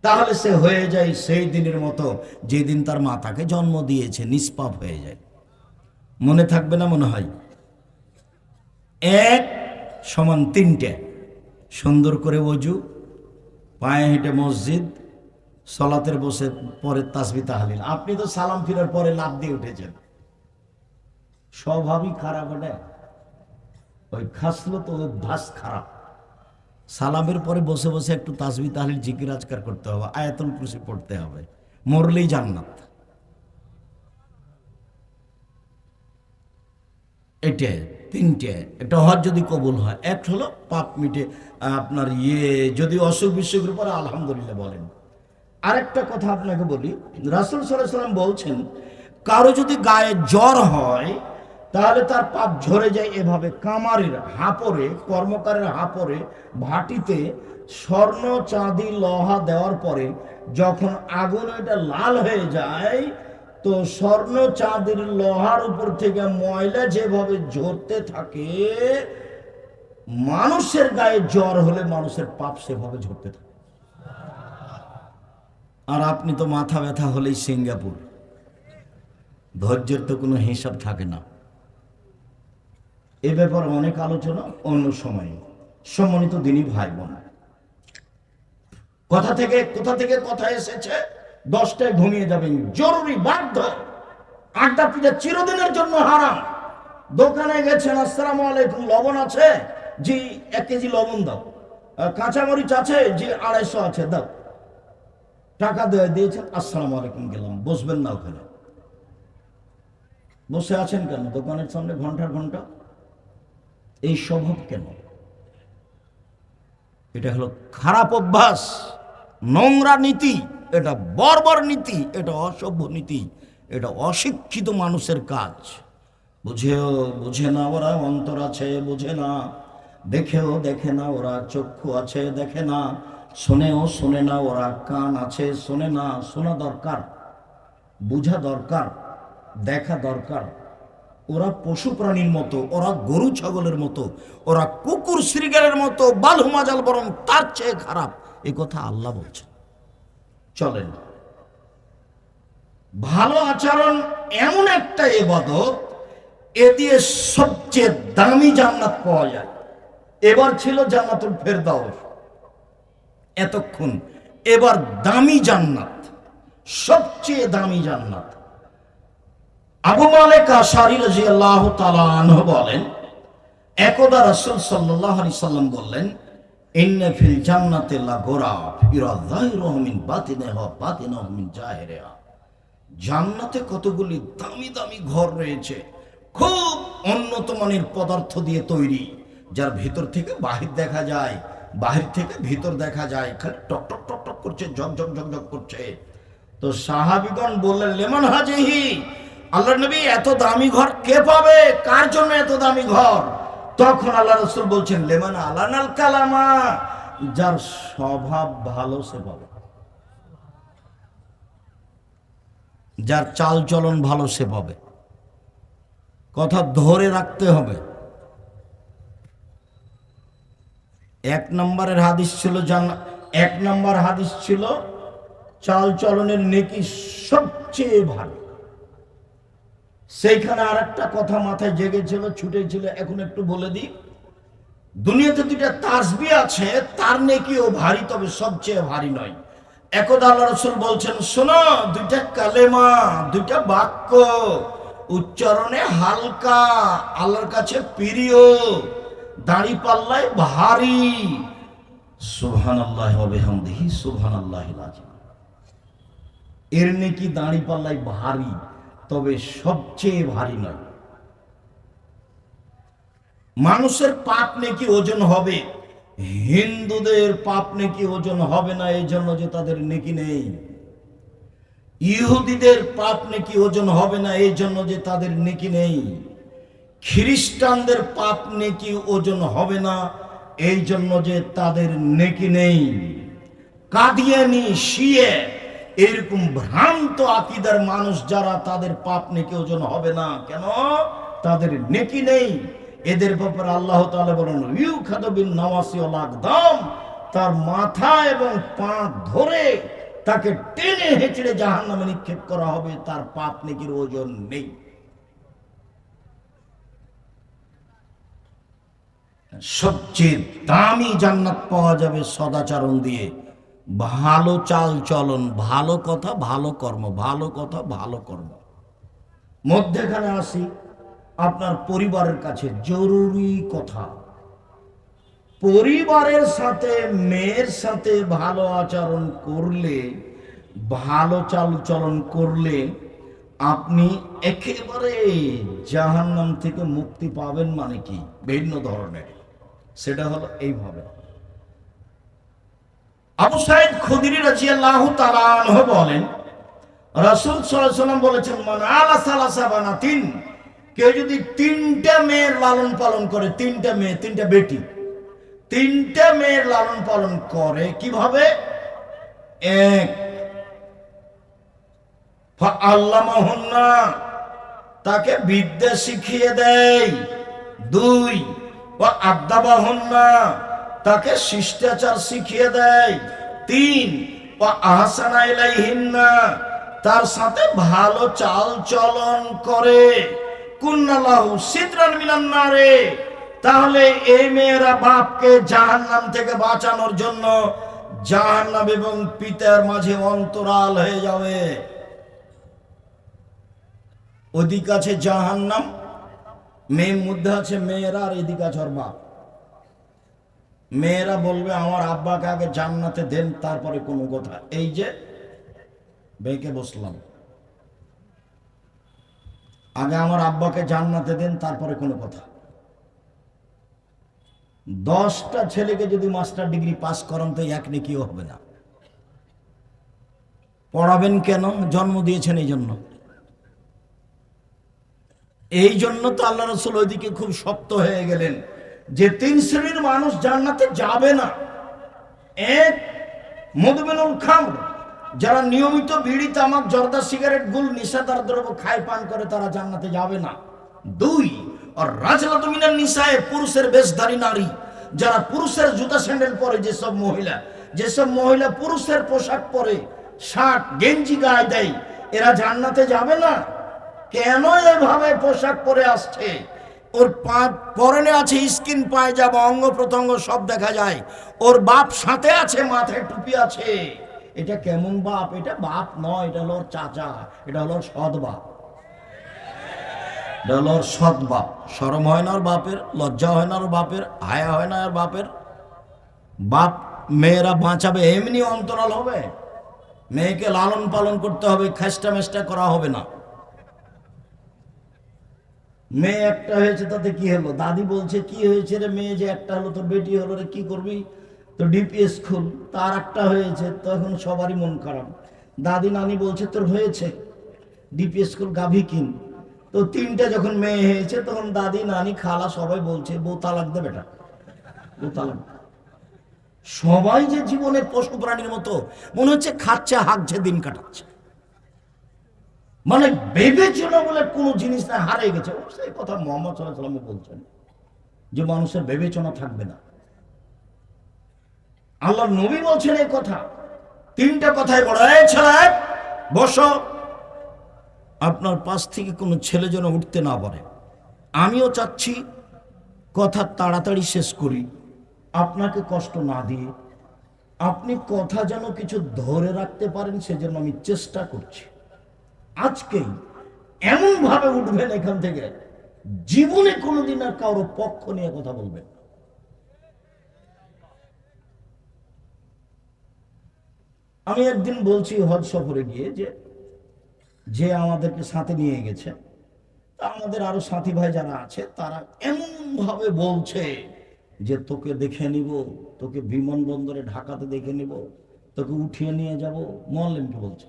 তাহলে সে হয়ে যায় সেই দিনের মতো যেদিন তার মা তাকে জন্ম দিয়েছে। নিষ্পাপ হয়ে যায়। মনে থাকবে না মনে হয়? 1 সমান 3টে, সুন্দর করে ওযু, পায়ে হেঁটে মসজিদ, সালাতের বসে পরে তাসবিহ তাহলিল। আপনি তো সালাম ফিরার পরে লাফ দিয়ে উঠেছেন, স্বভাবই খারাপ। ওটা ওই খাসলো তো অভ্যাস খারাপ। সালামের পরে বসে বসে একটু তাসবিহ তাহলিল জিকির আজকার করতে হবে, আয়াতুল কুরসি পড়তে হবে, মরলেই জান্নাত। এটা 3টে। একটা হজ যদি কবুল হয়, এক হলো পাপ মিটে, আপনার যদি অসুখ বিসুখের উপরে আলহামদুলিল্লাহ বলেন। আরেকটা কথা আপনাকে বলি, রাসূল সাল্লাল্লাহু আলাইহি ওয়াসাল্লাম বলছেন, কারো যদি গায়ে জ্বর হয় তাহলে তার পাপ ঝরে যায় এভাবে, কামারের হাপরে, কর্মকারের হাপরে ভাটিতে স্বর্ণ চাঁদি লোহা দেওয়ার পরে যখন আগুন এটা লাল হয়ে যায়, তো স্বর্ণ চাঁদির লোহার উপর থেকে ময়লা যেভাবে ঝরতে থাকে, মানুষের গায়ে জ্বর হলে মানুষের পাপ সেভাবে ঝরতে থাকে। আর আপনি তো মাথা ব্যথা হলেই সিঙ্গাপুর, ধৈর্যের তো কোনো হিসাব থাকে না। এ ব্যাপারে অনেক আলোচনা অন্য সময়ে। সম্মানিত দিনী ভাই বোন, কোথা থেকে কথা এসেছে, 10টায় ঘুমিয়ে যাবেন, জরুরি বাধ্য। আড্ডা পিঠা চিরদিনের জন্য হারাম। দোকানে গেছেন, আসসালামু আলাইকুম, লবণ আছে? জি 1 কেজি লবণ দাও। কাঁচামরিচ আছে? জি 250 আছে, দাও। টাকা দিয়েছেন, আসসালামু আলাইকুম, গেলাম। বসবেন না ওখানে। বসে আছেন কেন দোকানের সামনে ঘন্টার ঘন্টা? এই স্বভাব কেন? এটা হলো খারাপ অভ্যাস, নোংরা নীতি, এটা বর্বর নীতি, এটা অসভ্য নীতি, এটা অশিক্ষিত মানুষের কাজ। বুঝে না ওরা, অন্তর আছে বোঝে না, দেখেও দেখে না ওরা, চক্ষু আছে দেখে না, শোনেও শোনে না ওরা, কান আছে শোনে না। শোনা দরকার, বুঝা দরকার, দেখা দরকার। ওরা পশু প্রাণীর মতো, ওরা গরু ছাগলের মতো, ওরা কুকুর শ্রীগালের মতো, বালহুমাজাল বরং তার চেয়ে খারাপ, এ কথা আল্লাহ বলছেন। চলেন, ভালো আচরণ এমন একটা ইবাদত, এ দিয়ে সবচেয়ে দামি জান্নাত পাওয়া যায়। এবার ছিল জান্নাতুল ফেরদাউস, এতক্ষণ এবার দামি জান্নাত, সবচেয়ে দামি জান্নাত। আবু মালিক আশআরী রাদিয়াল্লাহু তাআলা আনহু বলেন, একদা রাসূল সাল্লাল্লাহু আলাইহি সাল্লাম বললেন, ইন্না ফিল জান্নাতি লাগুরাফ ইরা যাহিরুহু মিন বাতিনিহা ওয়া বাতিনুহু মিন জাহিরিহা। জান্নাতে কতগুলি দামি দামি ঘর রয়েছে, খুব উন্নত মানের পদার্থ দিয়ে তৈরি, যার ভিতর থেকে বাহির দেখা যায়, বাহির থেকে ভিতর দেখা যায়, খালি টক টক টক টক করছে, ঝকঝক ঝকঝক করছে। তো সাহাবীগণ বললেন, লিমান হাজিহি, আল্লাহর নবী এত দামি ঘর কে পাবে, কার জন্য এত দামি ঘর? তখন আল্লাহ রাসূল বলছেন, লিমান আলানাল কালামা, যার স্বভাব ভালো সে পাবে, যার চাল চলন ভালো সে পাবে। কথা ধরে রাখতে হবে। এক নম্বরের হাদিস ছিল এক নম্বর হাদিস ছিল চাল চলনের নেকি সবচেয়ে ভালো। সেইখানে আর একটা কথা মাথায় জেগেছিল, ছুটেছিল, এখন একটু বলে দিই। দুনিয়াতে দুইটা তাসবিহ আছে, তার নেকিও ভারী, তবে সবচেয়ে ভারী নয়। একদা আল্লাহ রাসূল বলছেন, শোনো, দুইটা কালেমা, দুইটা বাক্য উচ্চারণে হালকা, আল্লাহর কাছে প্রিয়, দাড়ি পাল্লায় ভারী, সুবহানাল্লাহি ওয়া বিহামদিহি সুবহানাল্লাহিল আযীম। এর নেকি দাড়ি পাল্লায় ভারী, তবে সবচেয়ে ভারী নয়। মানুষের পাপ নেকি ওজন হবে, হিন্দুদের পাপ নেকি ওজন হবে না, এই জন্য যে তাদের নেকি নেই। ইহুদিদের পাপ নেকি ওজন হবে না, এই জন্য যে তাদের নেকি নেই। খ্রিস্টানদের পাপ নেকি ওজন হবে না, এই জন্য যে তাদের নেকি নেই। কাদিয়ানি, শিয়ে, এরকম ভ্রান্ত আকীদার মানুষ যারা, তাদের পাপ নেকি ওজন হবে না, কেন? তাদের নেকি নেই। এদের ব্যাপারে আল্লাহ তাআলা বলেন, ইউখাদু বিন নাওয়াসি ওয়াল আকদাম, তার মাথা এবং পা ধরে তাকে টেনে হেঁচড়ে জাহান্নামে নিক্ষেপ করা হবে, তার পাপ নেকির ওজন নেই। সবচেয়ে দামি জান্নাত পাওয়া যাবে সদাচরণ দিয়ে, ভালো চাল চলন, ভালো কথা, ভালো কর্ম, ভালো কথা, ভালো কর্ম। মধ্যেখানে আসি আপনার পরিবারের কাছে জরুরি কথা। পরিবারের সাথে, মেয়ের সাথে ভালো আচরণ করলে, ভালো চাল চলন করলে আপনি একেবারে জাহান্নাম থেকে মুক্তি পাবেন। মানে কি? ভিন্ন ধরনের। সেটা হলো এইভাবে। আবু সাঈদ খুদরি রাদিয়াল্লাহু তাআলা আনহু বলেন, রাসূল সাল্লাল্লাহু আলাইহি ওয়াসাল্লাম বলেছেন, মান আলা সালাসা বানাতিন, কেউ যদি তিনটা মেয়ের লালন পালন করে, তিনটা মেয়ে, তিনটা বেটি, তিনটা মেয়ের লালন পালন করে, কিভাবে? এক, ফাআল্লামাহুন্না, তাকে বিদ্যা শিখিয়ে দেয়। দুই, ওয়া আদাবাহুন্না, তাকে শিষ্টাচার শিখিয়ে দেয়। তিন, ওয়া আহসানা ইলাইহিন্না, তার সাথে ভালো চাল চলন করে। কুন্নালাহু সিতরান মিনান নারে, তাহলে এই মেয়েরা বাপকে জাহান্নাম থেকে বাঁচানোর জন্য জাহান্নাম এবং পিতার মাঝে অন্তরাল হয়ে যাবে। ওদিকে আছে জাহান্নাম, মেয়ের মধ্যে আছে মেয়েরা, আর এদিকে আছে ওর বাপ। মেয়েরা বলবে, আমার আব্বাকে আগে জান্নাতে দেন, তারপরে কোনো কথা। এই যে বেঁকে বসলাম, আগে আমার আব্বাকে জান্নাতে দেন, তারপরে কোনো কথা। 10টা ছেলেকে যদি মাস্টার ডিগ্রি পাস করান, তো এক নেকিও হবে না। পড়াবেন কেন? জন্ম দিয়েছেন এই জন্য। এই জন্য তো আল্লাহ রাসূল ওইদিকে খুব শক্ত হয়ে গেলেন যে 3 শ্রেণীর মানুষ জান্নাতে যাবে না। এক, মুদমিনুল খামর, যারা নিয়মিত বিড়ি, তামাক, জর্দা, সিগারেট, গুল, নেশাদার দ্রব্য খায়, পান করে, তারা জান্নাতে যাবে না। দুই, আর রাজলাতু মিনান নিসায়ে, পুরুষের বেশধারী নারী, যারা পুরুষের জুতা স্যান্ডেল পরে, যেসব মহিলা পুরুষের পোশাক পরে, শার্ট গেঞ্জি গায়ে দেয়, এরা জান্নাতে যাবে না। কেন এভাবে পোশাক পরে আসছে? ওর পরনে আছে স্কিন পায়জামা, অঙ্গ প্রত্যঙ্গ সব দেখা যায়। ওর বাপ সাথে আছে, মাথায় টুপি আছে। এটা কেমন বাপ? এটা বাপ নয়, এটা হলো ওর চাচা, এটা হলো ওর সৎ বাপ, এটা হলো ওর সৎ বাপ। শরম হয় না ওর বাপের? লজ্জা হয় না ওর বাপের? হায়া হয় না ওর বাপের? বাপ মেয়েরা বাঁচাবে এমনি অন্তরাল হবে? মেয়েকে লালন পালন করতে হবে, খেষ্টা মেষ্টা করা হবে না। মেয়ে একটা হয়েছে তাতে কি হলো? দাদি বলছে কি হয়েছে রে মেয়ে যে একটা হলো, তোর বেটি হলো রে, কি করবি? তো ডিপিএস খুল। তার একটা হয়েছে, তখন সবারই মন খারাপ। দাদি নানি বলছে তোর হয়েছে, ডিপিএস খুল, গাভী কিন। তো তিনটা যখন মেয়ে হয়েছে, তখন দাদি নানি খালা সবাই বলছে বউ তালাক দে বেটা, বউ তালাক। সবাই যে জীবনে পশু প্রাণীর মতো মনে হচ্ছে খাচ্ছে হাঁকছে দিন কাটাচ্ছে, মানে বিবেচনা বলে কোনো জিনিস না, হারিয়ে গেছে। সেই কথা মোহাম্মদ সাল্লাল্লাহু আলাইহি ওয়াসাল্লাম বলছেন যে মানুষের বিবেচনা থাকবে না। আল্লাহর নবী বলছেন এই কথা। তিনটা কথাই বড়। এই ছেলে বসো, আপনার পাশ থেকে কোনো ছেলে যেন উঠতে না পারে। আমিও চাচ্ছি কথা তাড়াতাড়ি শেষ করি, আপনাকে কষ্ট না দিয়ে। আপনি কথা যেন কিছু ধরে রাখতে পারেন, সেজন্য আমি চেষ্টা করছি। আজকেই এমন ভাবে উঠবেন এখান থেকে, জীবনে কোনোদিন আর কারো পক্ষ নিয়ে কথা বলবেন। আমি একদিন বলছি হজ সফরে গিয়ে, যে আমাদেরকে সাথে নিয়ে গেছে, তা আমাদের আরো সাথী ভাই যারা আছে, তারা এমন ভাবে বলছে যে তোকে দেখে নিব, তোকে বিমানবন্দরে ঢাকাতে দেখে নিব, তোকে উঠিয়ে নিয়ে যাব। মোয়াল্লেমকে বলছে।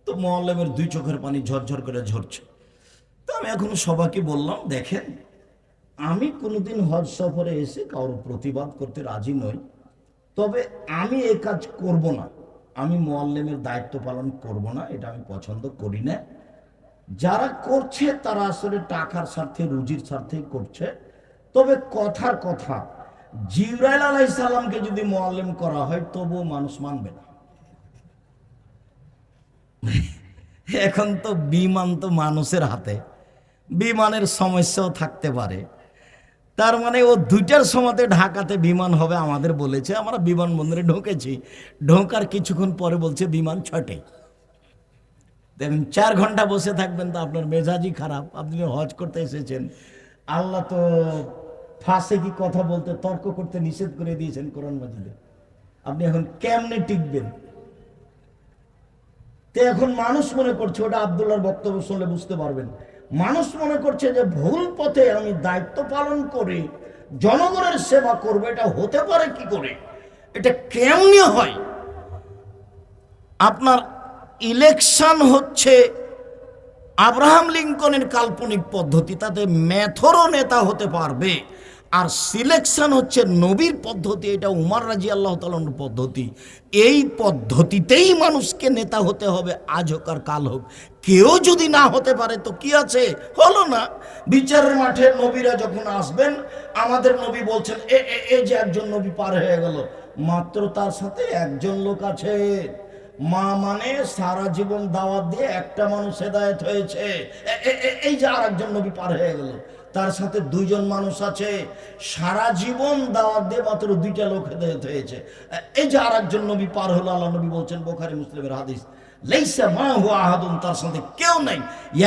তো মোয়াল্লেমের দুই চোখের পানি ঝরঝর করে ঝরছে। তো আমি এখন সবাইকে বললাম, দেখেন, আমি কোনোদিন হজ সফরে এসে কারোর প্রতিবাদ করতে রাজি নই, তবে আমি এই কাজ করব না। আমি মোয়াল্লেমের দায়িত্ব পালন করব না, এটা আমি পছন্দ করি না। যারা করছে তারা আসলে টাকার স্বার্থে, রুজির স্বার্থে করছে। তবে কথার কথা, জিবরাইল আলাইহিস সালামকে যদি মোয়াল্লেম করা হয় তবুও মানুষ মানবে না। এখন তো বিমান তো মানুষের হাতে, বিমানের সমস্যাও থাকতে পারে। তার মানে ও 2টার সময়তে ঢাকাতে বিমান হবে আমাদের বলেছে। আমরা বিমানবন্দরে ঢুকেছি, ঢোকার কিছুক্ষণ পরে বলছে বিমান 6টায়। দেখুন, 4 ঘন্টা বসে থাকবেন তো আপনার মেজাজই খারাপ। আপনি হজ করতে এসেছেন, আল্লাহ তো ফাঁসে কি কথা বলতে, তর্ক করতে নিষেধ করে দিয়েছেন কোরআন মাজিদে। আপনি এখন কেমনে টিকবেন? তো এখন মানুষ মনে করছে, ওটা আব্দুল্লাহর বক্তব্য শুনলে বুঝতে পারবেন, মানুষ মনে করছে যে ভুল পথে আমি দায়িত্ব পালন করে জনগণের সেবা করবে। এটা হতে পারে কি করে? এটা কেমনে হয়? আপনার ইলেকশন হচ্ছে আব্রাহাম লিঙ্কনের কাল্পনিক পদ্ধতি, তাতে মেথরও নেতা হতে পারবে। আর সিলেকশন হচ্ছে নবীর পদ্ধতি, এটা উমর রাদিয়াল্লাহু তাআলার পদ্ধতি। এই পদ্ধতিতেই মানুষকে নেতা হতে হবে, আজ হোক আর কাল হোক। কেউ যদি না হতে পারে তো কি আছে, হলো না। বিচারের মাঠে নবীরা যখন আসবেন, আমাদের নবী বলছেন এই যে একজন নবী পার হয়ে গেল, মাত্র তার সাথে একজন লোক আছে। মা মানে সারা জীবন দাওয়াত দিয়ে একটা মানুষ হেদায়েত হয়েছে, এই যে আর একজন নবী পার হয়ে গেল। তার সাথে 2জন মানুষ আছে, সারা জীবন দাওয়াত দিয়ে মাত্র 2টা লোক হেদায়েত হয়েছে, এই যে আর একজন নবী পার হলো। আল্লাহ নবী বলছেন, বুখারী মুসলিমের হাদিস, লাইসা মাহু আহাদুন, তার সাথে কেউ নাই,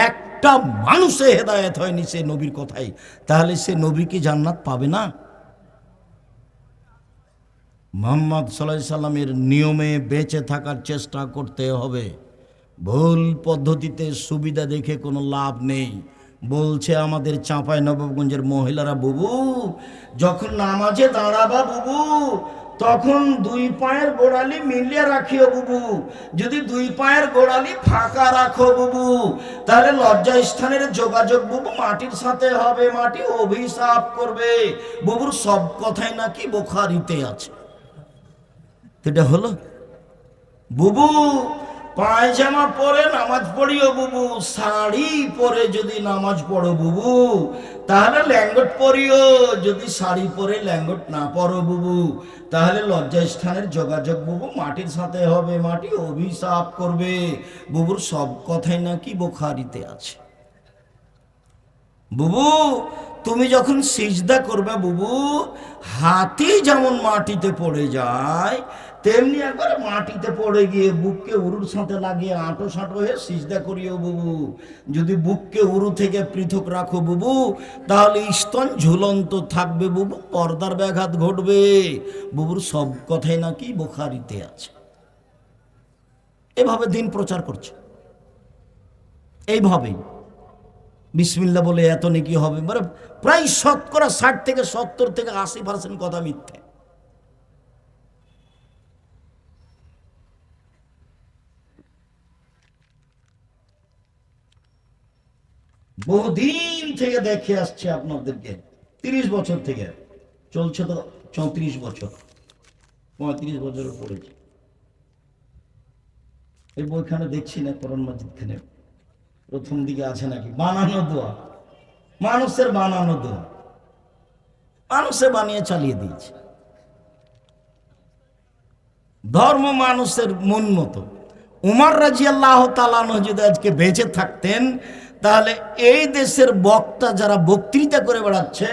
একটা মানুষে হেদায়েত হয়নি সে নবীর কথাই। তাহলে সে নবী কি জান্নাত পাবে না? মুহাম্মদ সাল্লাল্লাহু আলাইহি সাল্লামের নিয়মে বেঁচে থাকার চেষ্টা করতে হবে। ভুল পদ্ধতিতে সুবিধা দেখে কোনো লাভ নেই। বলছে আমাদের চাঁপাইনবাবগঞ্জের মহিলারা, বুবু যখন নামাজে দাঁড়াবা বুবু, তখন 2 পায়ের গোড়ালি মিলিয়ে রাখিও বুবু। যদি 2 পায়ের গোড়ালি ফাঁকা রাখো বুবু, তাহলে লজ্জা স্থানের যোগাযোগ বুবু মাটির সাথে হবে, মাটি অভিশাপ করবে। বুবুর সব কথাই নাকি বুখারীতে আছে। এটা হলো বুবু পায়জামা পরে নামাজ পড়িও বুবু, শাড়ি পরে যদি নামাজ পড়ো বুবু তাহলে ল্যাঙ্গট পরিও, যদি শাড়ি পরে ল্যাঙ্গট না পরো বুবু তাহলে লজ্জাস্থানের যোগাযোগ বুবু মাটির সাথে হবে, মাটি অভিশাপ করবে। বুবুর সব কথাই নাকি বুখারীতে আছে। বুবু তুমি যখন সিজদা করবে বুবু, হাতি যেমন মাটিতে পড়ে যায় তেমনি একবার মাটিতে পড়ে গিয়ে বুককে উরুর সাথে লাগিয়ে আঁটো সাঁটো হয়ে সিজদা করিও বুবু। যদি বুককে উরু থেকে পৃথক রাখো বুবু তাহলে স্তন ঝুলন্ত থাকবে বুবু, পর্দার ব্যাঘাত ঘটবে। বুবুর সব কথাই নাকি বুখারীতে আছে। এভাবে দিন প্রচার করছে, এইভাবেই বিসমিল্লাহ বলে এত নেকি হবে, মানে প্রায় 60 থেকে 70 থেকে 80% কথা মিথ্যে। বহুদিন থেকে দেখে আসছে আপনাদেরকে, 30 বছর থেকে চলছে, তো 34 বছর 35 বছর পড়েছে। এই বইখানে দেখছি না, কোরআন মাজিদ খানে প্রথম দিকে আছে নাকি বানানো দোয়া, মানুষের বানানো দোয়া, মানুষে বানিয়ে চালিয়ে দিয়েছে। ধর্ম মানুষের মন মতো। উমর রাদিয়াল্লাহু তাআলা আনহু যদি আজকে বেঁচে থাকতেন তাহলে এই দেশের বক্তা যারা বক্তৃতা করে বেড়াচ্ছে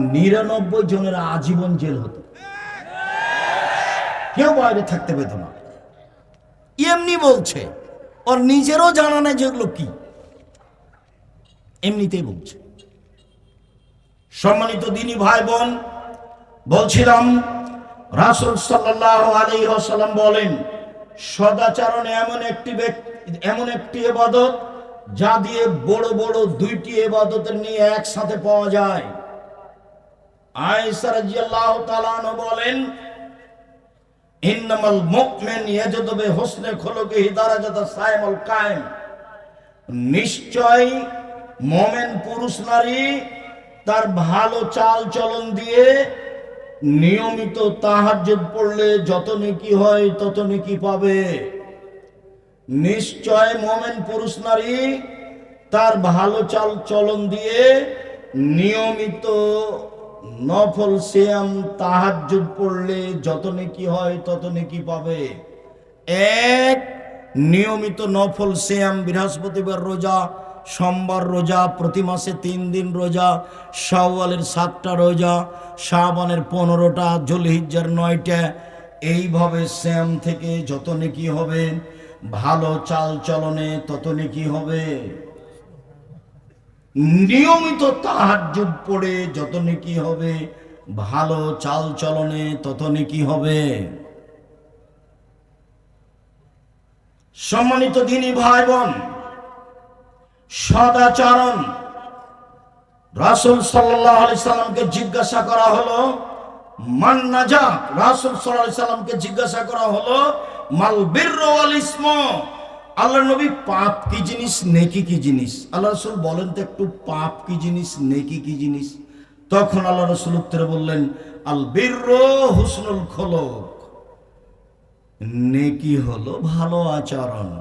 99% জনের আজীবন জেল হতো, কেউ বাইরে থাকতে পেত না। এমনি বলছে, ওর নিজেরও জানা নেই যেগুলো কি, এমনিতেই বলছে। সম্মানিত দিনী ভাই বোন, বলছিলাম রাসূল সাল্লাল্লাহু আলাইহি ওয়াসাল্লাম বলেন সদাচরণ এমন একটি ইবাদত যা দিয়ে বড় বড় দুইটি ইবাদতের নিয়ে একসাথে পাওয়া যায়। আয়েশা রাদিয়াল্লাহু তাআলা আনহা বলেন ইন্নামাল মুমিন ইয়াজদু বিহুসনি খুলুকিহি দারাজাতা সাইমুল কায়েম, নিশ্চয় মুমিন পুরুষ নারী তার ভালো চাল চলন দিয়ে নিয়মিত তাহাজ্জুদ পড়লে যত নেকি হয় তত নেকি পাবে। নিশ্চয় মুমিন পুরুষ নারী তার ভালো চাল চলন দিয়ে নিয়মিত নফল সিয়াম তাহাজ্জুদ পড়লে যত নেকি হয় তত নেকি পাবে। এক, নিয়মিত নফল সিয়াম, বৃহস্পতিবার রোজা, সোমবার রোজা, প্রতি মাসে 3 দিন রোজা, শাওয়ালের 7টা রোজা, শাবানের 15টা, যুলহিজ্জার 9টা, এইভাবে সিয়াম থেকে যত নেকি হবে, ভালো চাল চলনে তত নেকি হবে। নিয়মিত তাহাজ্জুদ পড়ে যত নেকি হবে, ভালো চাল চলনে তত নেকি হবে। সম্মানিত দিনী ভাই বোন, সদাচরণ, রাসূল সাল্লাল্লাহু আলাইহি সাল্লামকে জিজ্ঞাসা করা হলো মান নাজাত, রাসূল সাল্লাল্লাহু আলাইহি সাল্লামকে জিজ্ঞাসা করা হলো মাল বিররু ওয়াল ইসমু, আল্লাহ নবী পাপ কি জিনিস, নেকি কি জিনিস? আল্লাহ রাসূল বলেন তো একটু, পাপ কি জিনিস, নেকি কি জিনিস? তখন আল্লাহ রাসূল উত্তরে বললেন আল বিররু হুসনুল খুলুক, নেকি হলো ভালো আচরণ।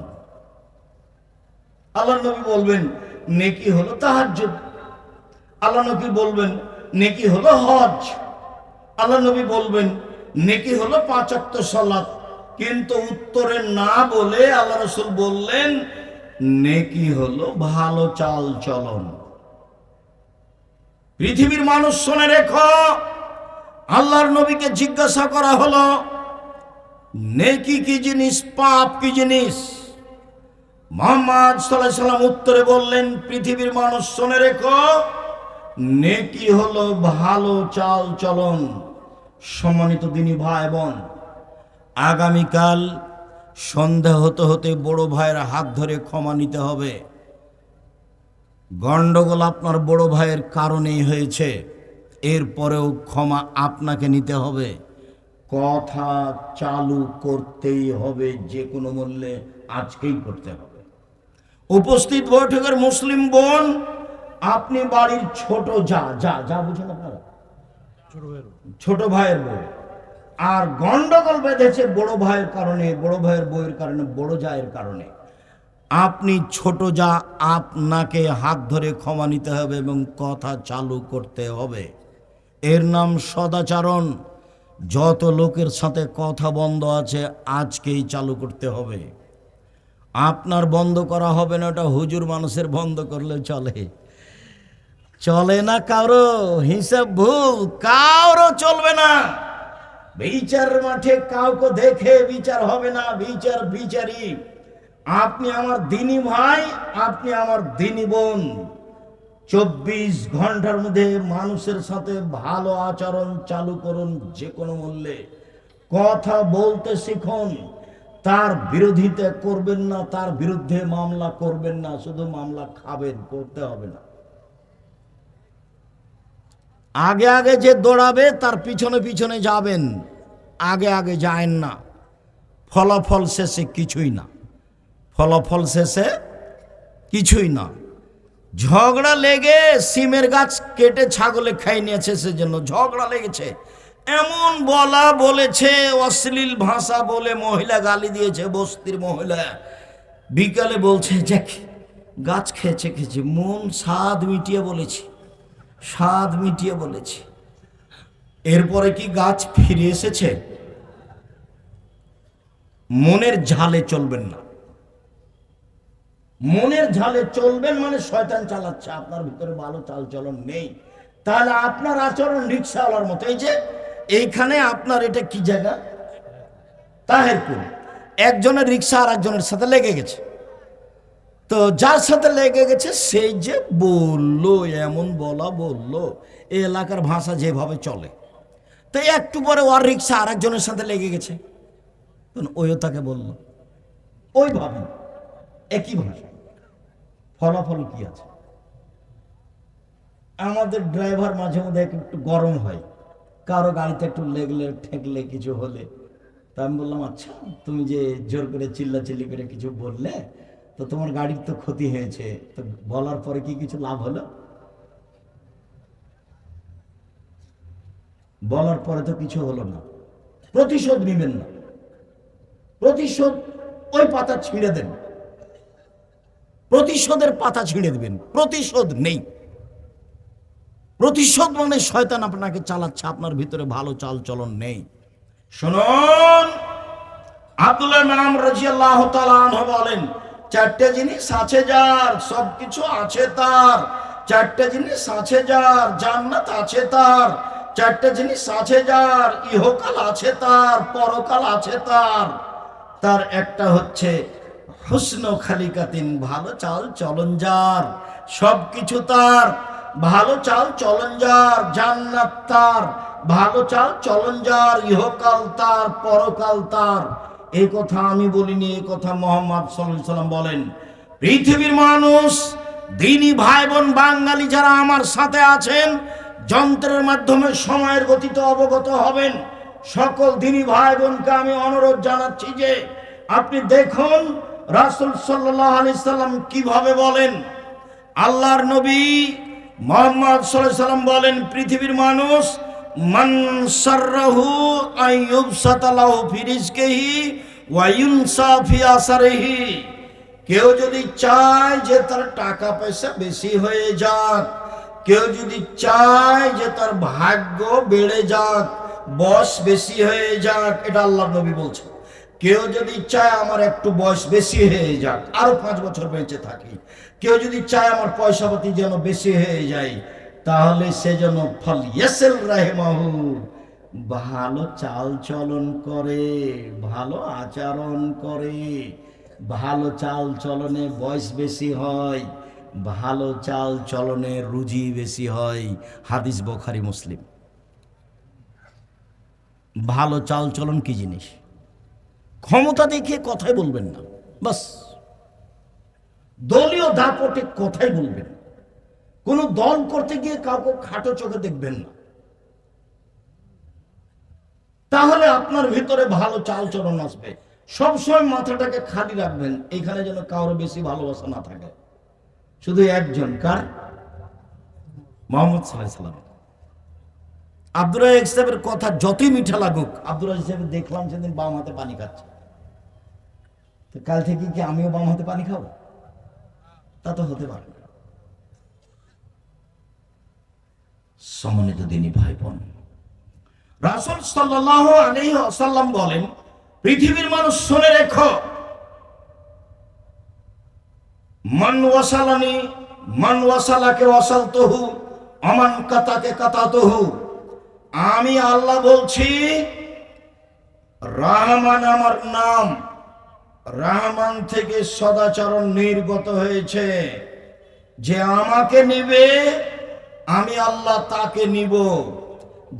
আল্লাহ নবী বলবেন নেকি হলো তাহাজ্জুদ, আল্লাহ নবী বলবেন নেকি হলো হজ, আল্লাহ নবী বলবেন নেকি হলো 5 ওয়াক্ত সালাত। কিন্তু উত্তরে না বলে আল্লাহ রাসূল বললেন নেকি হলো ভালো চাল চলন। পৃথিবীর মানুষ শুনে রেখো, আল্লাহর নবীকে জিজ্ঞাসা করা হলো নেকি কি জিনিস, পাপ কি জিনিস? মুহাম্মদ সাল্লাল্লাহু আলাইহি সাল্লাম উত্তরে বললেন পৃথিবীর মানুষ শুনে রেখো, নেকি হলো ভালো চাল চলন। সম্মানিত দিনী ভাই বোন, আগামীকাল সন্ধ্যা হতে হতে বড় ভাইয়ের হাত ধরে ক্ষমা নিতে হবে। গন্ডগোল আপনার বড় ভাইয়ের কারণেই হয়েছে, এরপরেও ক্ষমা আপনাকে নিতে হবে। কথা চালু করতেই হবে, যে কোনো মূল্যে আজকেই করতে হবে। উপস্থিত বৈঠকের মুসলিম বোন, আপনি বাড়ির ছোট যা বুঝেন আপনারা, ছোট ভাইয়ের বউ, আর গন্ডগোল বেঁধেছে বড় ভাইয়ের কারণে, বড় ভাইয়ের বউয়ের কারণে, বড় জায়ের কারণে। আপনি ছোট যা, আপনাকে হাত ধরে ক্ষমা নিতে হবে এবং কথা চালু করতে হবে। এর নাম সদাচরণ। যত লোকের সাথে কথা বন্ধ আছে আজকেই চালু করতে হবে। আপনার বন্ধ করা হবে না, ওটা হুজুর মানুষের বন্ধ করলে চলে, চলে না কারো। হিসাব ভুল কারো চলবে না। বিচার মাঠে কাউকে দেখে বিচার হবে না, বিচার বিচারই। আপনি আমার দিনী ভাই, আপনি আমার দিনী বোন। 24 ঘন্টার মধ্যে মানুষের সাথে ভালো আচরণ চালু করুন, যে কোনো মূল্যে। কথা বলতে শিখুন, তার বিরোধিতা করবেন না, তার বিরুদ্ধে মামলা করবেন না, শুধু মামলা খাবেন, করতে হবে না। আগে আগে যে দৌড়াবে তার পিছনে পিছনে যাবেন, আগে আগে যায়েন না। ফলাফল শেষে কিছুই না, ফলাফল শেষে কিছুই না। ঝগড়া লেগে সিমের গাছ কেটে ছাগলে খাই নিয়েছে, সেজন্য ঝগড়া লেগেছে। এমন বলা বলেছে, অশ্লীল ভাষা বলে মহিলা গালি দিয়েছে, বস্তির মহিলা। বিকালে বলছে যে গাছ খেয়েছে, খেয়েছে, মন স্বাদ মিটিয়ে বলেছি, স্বাদ মিটিয়ে বলেছি। এরপরে কি গাছ ফিরে এসেছে? মনের ঝালে চলবেন না। মনের ঝালে চলবেন মানে শয়তান চালাচ্ছে, আপনার ভিতরে ভালো চাল চলন নেই। তাহলে আপনার আচরণ রিক্সাওয়ালার মতো। এই যে এইখানে আপনার এটা কি জায়গা? তাহেরপুর। একজনের রিক্সা আর একজনের সাথে লেগে গেছে। তো যার সাথে লেগে গেছে সেই যে বললো, এমন বলা বললো, এই এলাকার ভাষা যেভাবে চলে। তো একটু পরে ওর রিক্সা আর একজনের সাথে লেগে গেছে, ওইও তাকে বলল ওইভাবে, একই ভাষা। ফলাফল কি আছে? আমাদের ড্রাইভার মাঝে মধ্যে একটু গরম হয়, কারো গাড়িতে একটু লেগলে ঠেকলে কিছু হলে। তা আমি বললাম, আচ্ছা তুমি যে জোর করে চিল্লাচিল্লি করে কিছু বললে, তো তোমার গাড়ির তো ক্ষতি হয়েছে, তো বলার পরে কি কিছু লাভ হলো? বলার পরে তো কিছু হলো না। প্রতিশোধ নিবেন না, প্রতিশোধ ওই পাতা ছিঁড়ে দেন, প্রতিশোধের পাতা ছিঁড়ে দেবেন। প্রতিশোধ নেই। প্রতিশোধ মানে শয়তান আপনাকে চালাচ্ছে, আপনার ভিতরে ভালো চাল চলন নেই। শুনুন, আব্দুল্লাহ ইবনে আমর রাদিয়াল্লাহু তাআলা আনহু বলেন, চারটে জিনিস আছে যার, সবকিছু আছে তার। চারটে জিনিস আছে যার, জান্নাত আছে তার। চারটে জিনিস আছে যার, ইহকাল আছে তার, পরকাল আছে তার। তার একটা হচ্ছে হুসনু খালিকাতিন, ভালো চাল চলন যার, সবকিছু তার। ভালো চাল চলন যার, জান্নাত তার। ভালো চাল চলন যার, ইহকাল তার, পরকাল তার। এই কথা আমি বলিনি, এই কথা মুহাম্মদ সাল্লাল্লাহু আলাইহি ওয়াসাল্লাম বলেন। পৃথিবীর মানুষ, দিনী ভাই বোন বাঙালি যারা আমার সাথে আছেন, যন্ত্রের মাধ্যমে সময়ের গতিতে অবগত হবেন। সকল দিনী ভাই বোনকে আমি অনুরোধ জানাচ্ছি যে আপনি দেখুন রাসূল সাল্লাল্লাহু আলাইহি সাল্লাম কিভাবে বলেন। আল্লাহর নবী মুহাম্মদ সাল্লাল্লাহু আলাইহি সাল্লাম বলেন, পৃথিবীর মানুষ, মান সাররাহু আইয়ুবসাতা লাহু ফি রিজকিহি ওয়া ইউনসা ফি আসারিহি। কেউ যদি চায় যে তার টাকা পয়সা বেশি হয়ে যাক, কেউ যদি চায় যে তার ভাগ্য বেড়ে যাক, বয়স বেশি হয়ে যাক, এটা আল্লাহর নবী বলছেন। কেউ যদি চায় আমার একটু বয়স বেশি হয়ে যাক, আরো 5 বছর বেঁচে থাকি, কেউ যদি চায় আমার পয়সাপাতি যেন বেশি হয়ে যায়, তাহলে সে যেন ফালইয়াসিল রাহিমাহু, ভালো চাল চলন করে, ভালো আচরণ করে। ভালো চাল চলনে বয়স বেশি হয়, ভালো চাল চলনে রুজি বেশি হয়। হাদিস বুখারী মুসলিম। ভালো চাল চলন কি জিনিস? ক্ষমতা দেখিয়ে কথাই বলবেন না, বাস। দলীয় দাপটে কথাই বলবেন। কোন দল করতে গিয়ে কাউকে খাটো চোখে দেখবেন না। তাহলে আপনার ভিতরে ভালো চাল চলন আসবে। সবসময় মাথাটাকে খালি রাখবেন, এখানে যেন কারো বেশি ভালোবাসা না থাকে, শুধু একজন, কার? মুহাম্মদ সাল্লাল্লাহু আলাইহি ওয়াসাল্লাম। আব্দুর রাজ্জাক সাহেবের কথা যতই মিঠা লাগুক, আব্দুর রাজ্জাক সাহেব দেখলাম সেদিন বাম হাতে পানি খাচ্ছে, তো কাল থেকে কি আমিও বাম হাতে পানি খাবো? তা তো হতে পারে না। সম্মানিত দিনী ভাই বোন, রাসূল সাল্লাল্লাহু আলাইহি ওয়াসাল্লাম বলেন, পৃথিবীর মানুষ শুনে রেখো, মান ওয়াসালানি মান ওয়াসালাকে ওয়াসালতুহু আমান কাতাকে কাতাতুহু। আমি আল্লাহ বলছি, রহমান আমার নাম, রহমান থেকে সদাচরণ নির্গত হয়েছে। যে আমাকে নিবে আমি আল্লাহ তাকে নিব,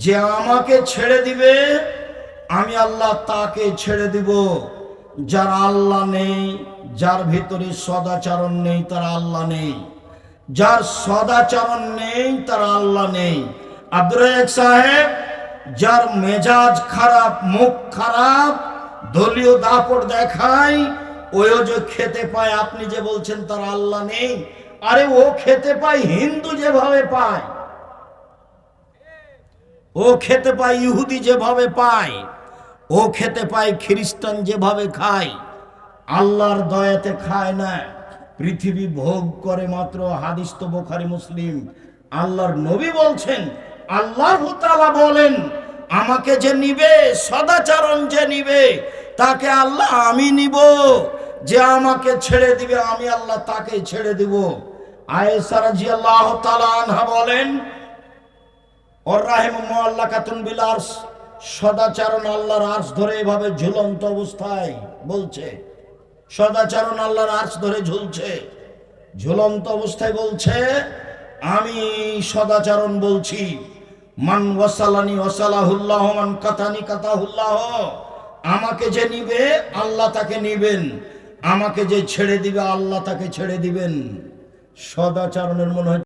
যে আমাকে ছেড়ে দিবে আমি আল্লাহ তাকে ছেড়ে দিব। যার আল্লাহ নেই, যার ভিতরে সদাচরণ নেই, তার আল্লাহ নেই। যার সদাচরণ নেই তার আল্লাহ নেই। আব্দুর রাজ্জাক সাহেব, যার মেজাজ খারাপ, মুখ খারাপ, দলীয় দাপট দেখায়, ওও যে খেতে পায়, আপনি যে বলছেন তার আল্লাহ নেই, আরে ও খেতে পায় হিন্দু যেভাবে পায়, ও খেতে পায় ইহুদি যেভাবে পায়, ও খেতে পায় খ্রিস্টান যেভাবে খায়। আল্লাহর দয়াতে খায় না, পৃথিবী ভোগ করে মাত্র। হাদিস তো বুখারী মুসলিম। আল্লাহর নবী বলছেন, আল্লাহ তাআলা বলেন, আমাকে যে নিবে, সদাচরণ যে নিবে, তাকে আল্লাহ আমি নিব। যে আমাকে ছেড়ে দিবে আমি আল্লাহ তাকে ছেড়ে দিব। আয়েশা রাদিয়াল্লাহু তাআলা আনহা বলেন, ওর রাহিমু মুআল্লাকাতুন বিল আরশ, সদাচরণ আল্লাহর আরশ ধরে এভাবে ঝুলন্ত অবস্থায় বলছে, সদাচরণ আল্লাহর আরশ ধরে ঝুলছে, ঝুলন্ত অবস্থায় বলছে, আমি সদাচরণ বলছি, মান ওয়াসালানি ওয়াসালাহুল্লাহ, মান কাতানি কাতাহুল্লাহ। আমাকে যে নিবে আল্লাহ তাকে নিবেন, আমাকে যে ছেড়ে দিবে আল্লাহ তাকে ছেড়ে দিবেন। সদাচরণের মনে হয়